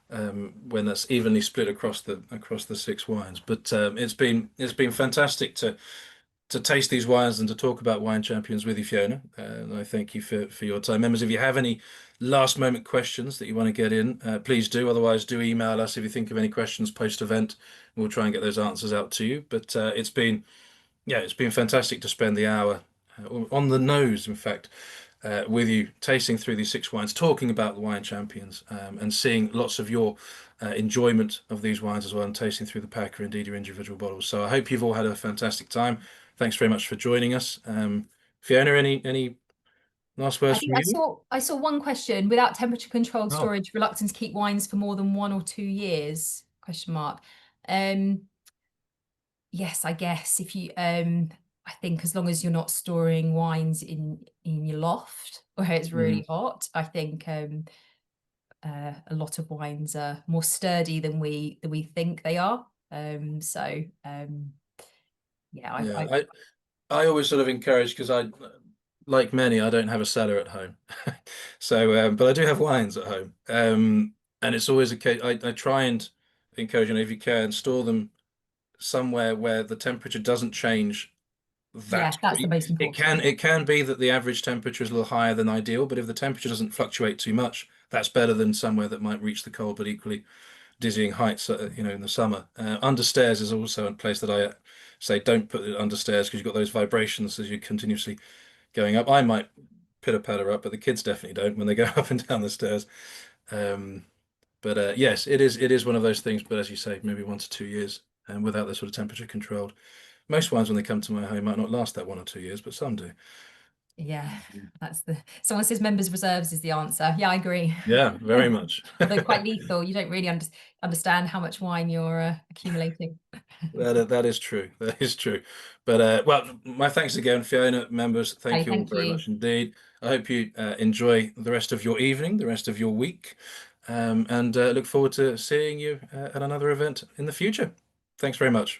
when that's evenly split across the six wines. But it's been fantastic to taste these wines and to talk about Wine Champions with you, Fiona. And I thank you for your time. Members, if you have any last moment questions that you want to get in, please do. Otherwise, do email us if you think of any questions post event. We'll try and get those answers out to you. But it's been fantastic to spend the hour on the nose, in fact, with you, tasting through these six wines, talking about the Wine Champions, and seeing lots of your enjoyment of these wines as well, and tasting through the pack or indeed your individual bottles. So I hope you've all had a fantastic time. Thanks very much for joining us. Fiona, any last I words think from I you? saw I saw one question. Without temperature controlled Oh, storage, reluctance to keep wines for more than 1 or 2 years? Question mark. Um, yes, I guess if you I think as long as you're not storing wines in your loft where it's mhm. really hot, I think a lot of wines are more sturdy than we think they are. Yeah, Yeah. I I always sort of encourage because like many, I don't have a cellar at home. So, but I do have wines at home. And it's always a case, I try and encourage, if you can, store them somewhere where the temperature doesn't change yeah, that that's the most it important can thing. it can be that the average temperature is a little higher than ideal, but if the temperature doesn't fluctuate too much, that's better than somewhere that might reach the cold but equally dizzying heights, in the summer. Understairs is also a place that I say don't put it understairs because you've got those vibrations as you're continuously going up. I might pitter patter up, but the kids definitely don't when they go up and down the stairs. Um, but yes, it is one of those things. But as you say, maybe 1 to 2 years, and without the sort of temperature controlled. Most wines when they come to my home might not last that 1 or 2 years, but some do. Yeah, that's the someone says members reserves is the answer. Yeah, I agree. Yeah, very much. Although quite lethal, you don't really understand how much wine you're accumulating. That is true. That is true. But well, my thanks again, Fiona. Members, thank Hey, you all thank very you. much indeed. I hope you enjoy the rest of your evening, the rest of your week, and look forward to seeing you at another event in the future. Thanks very much.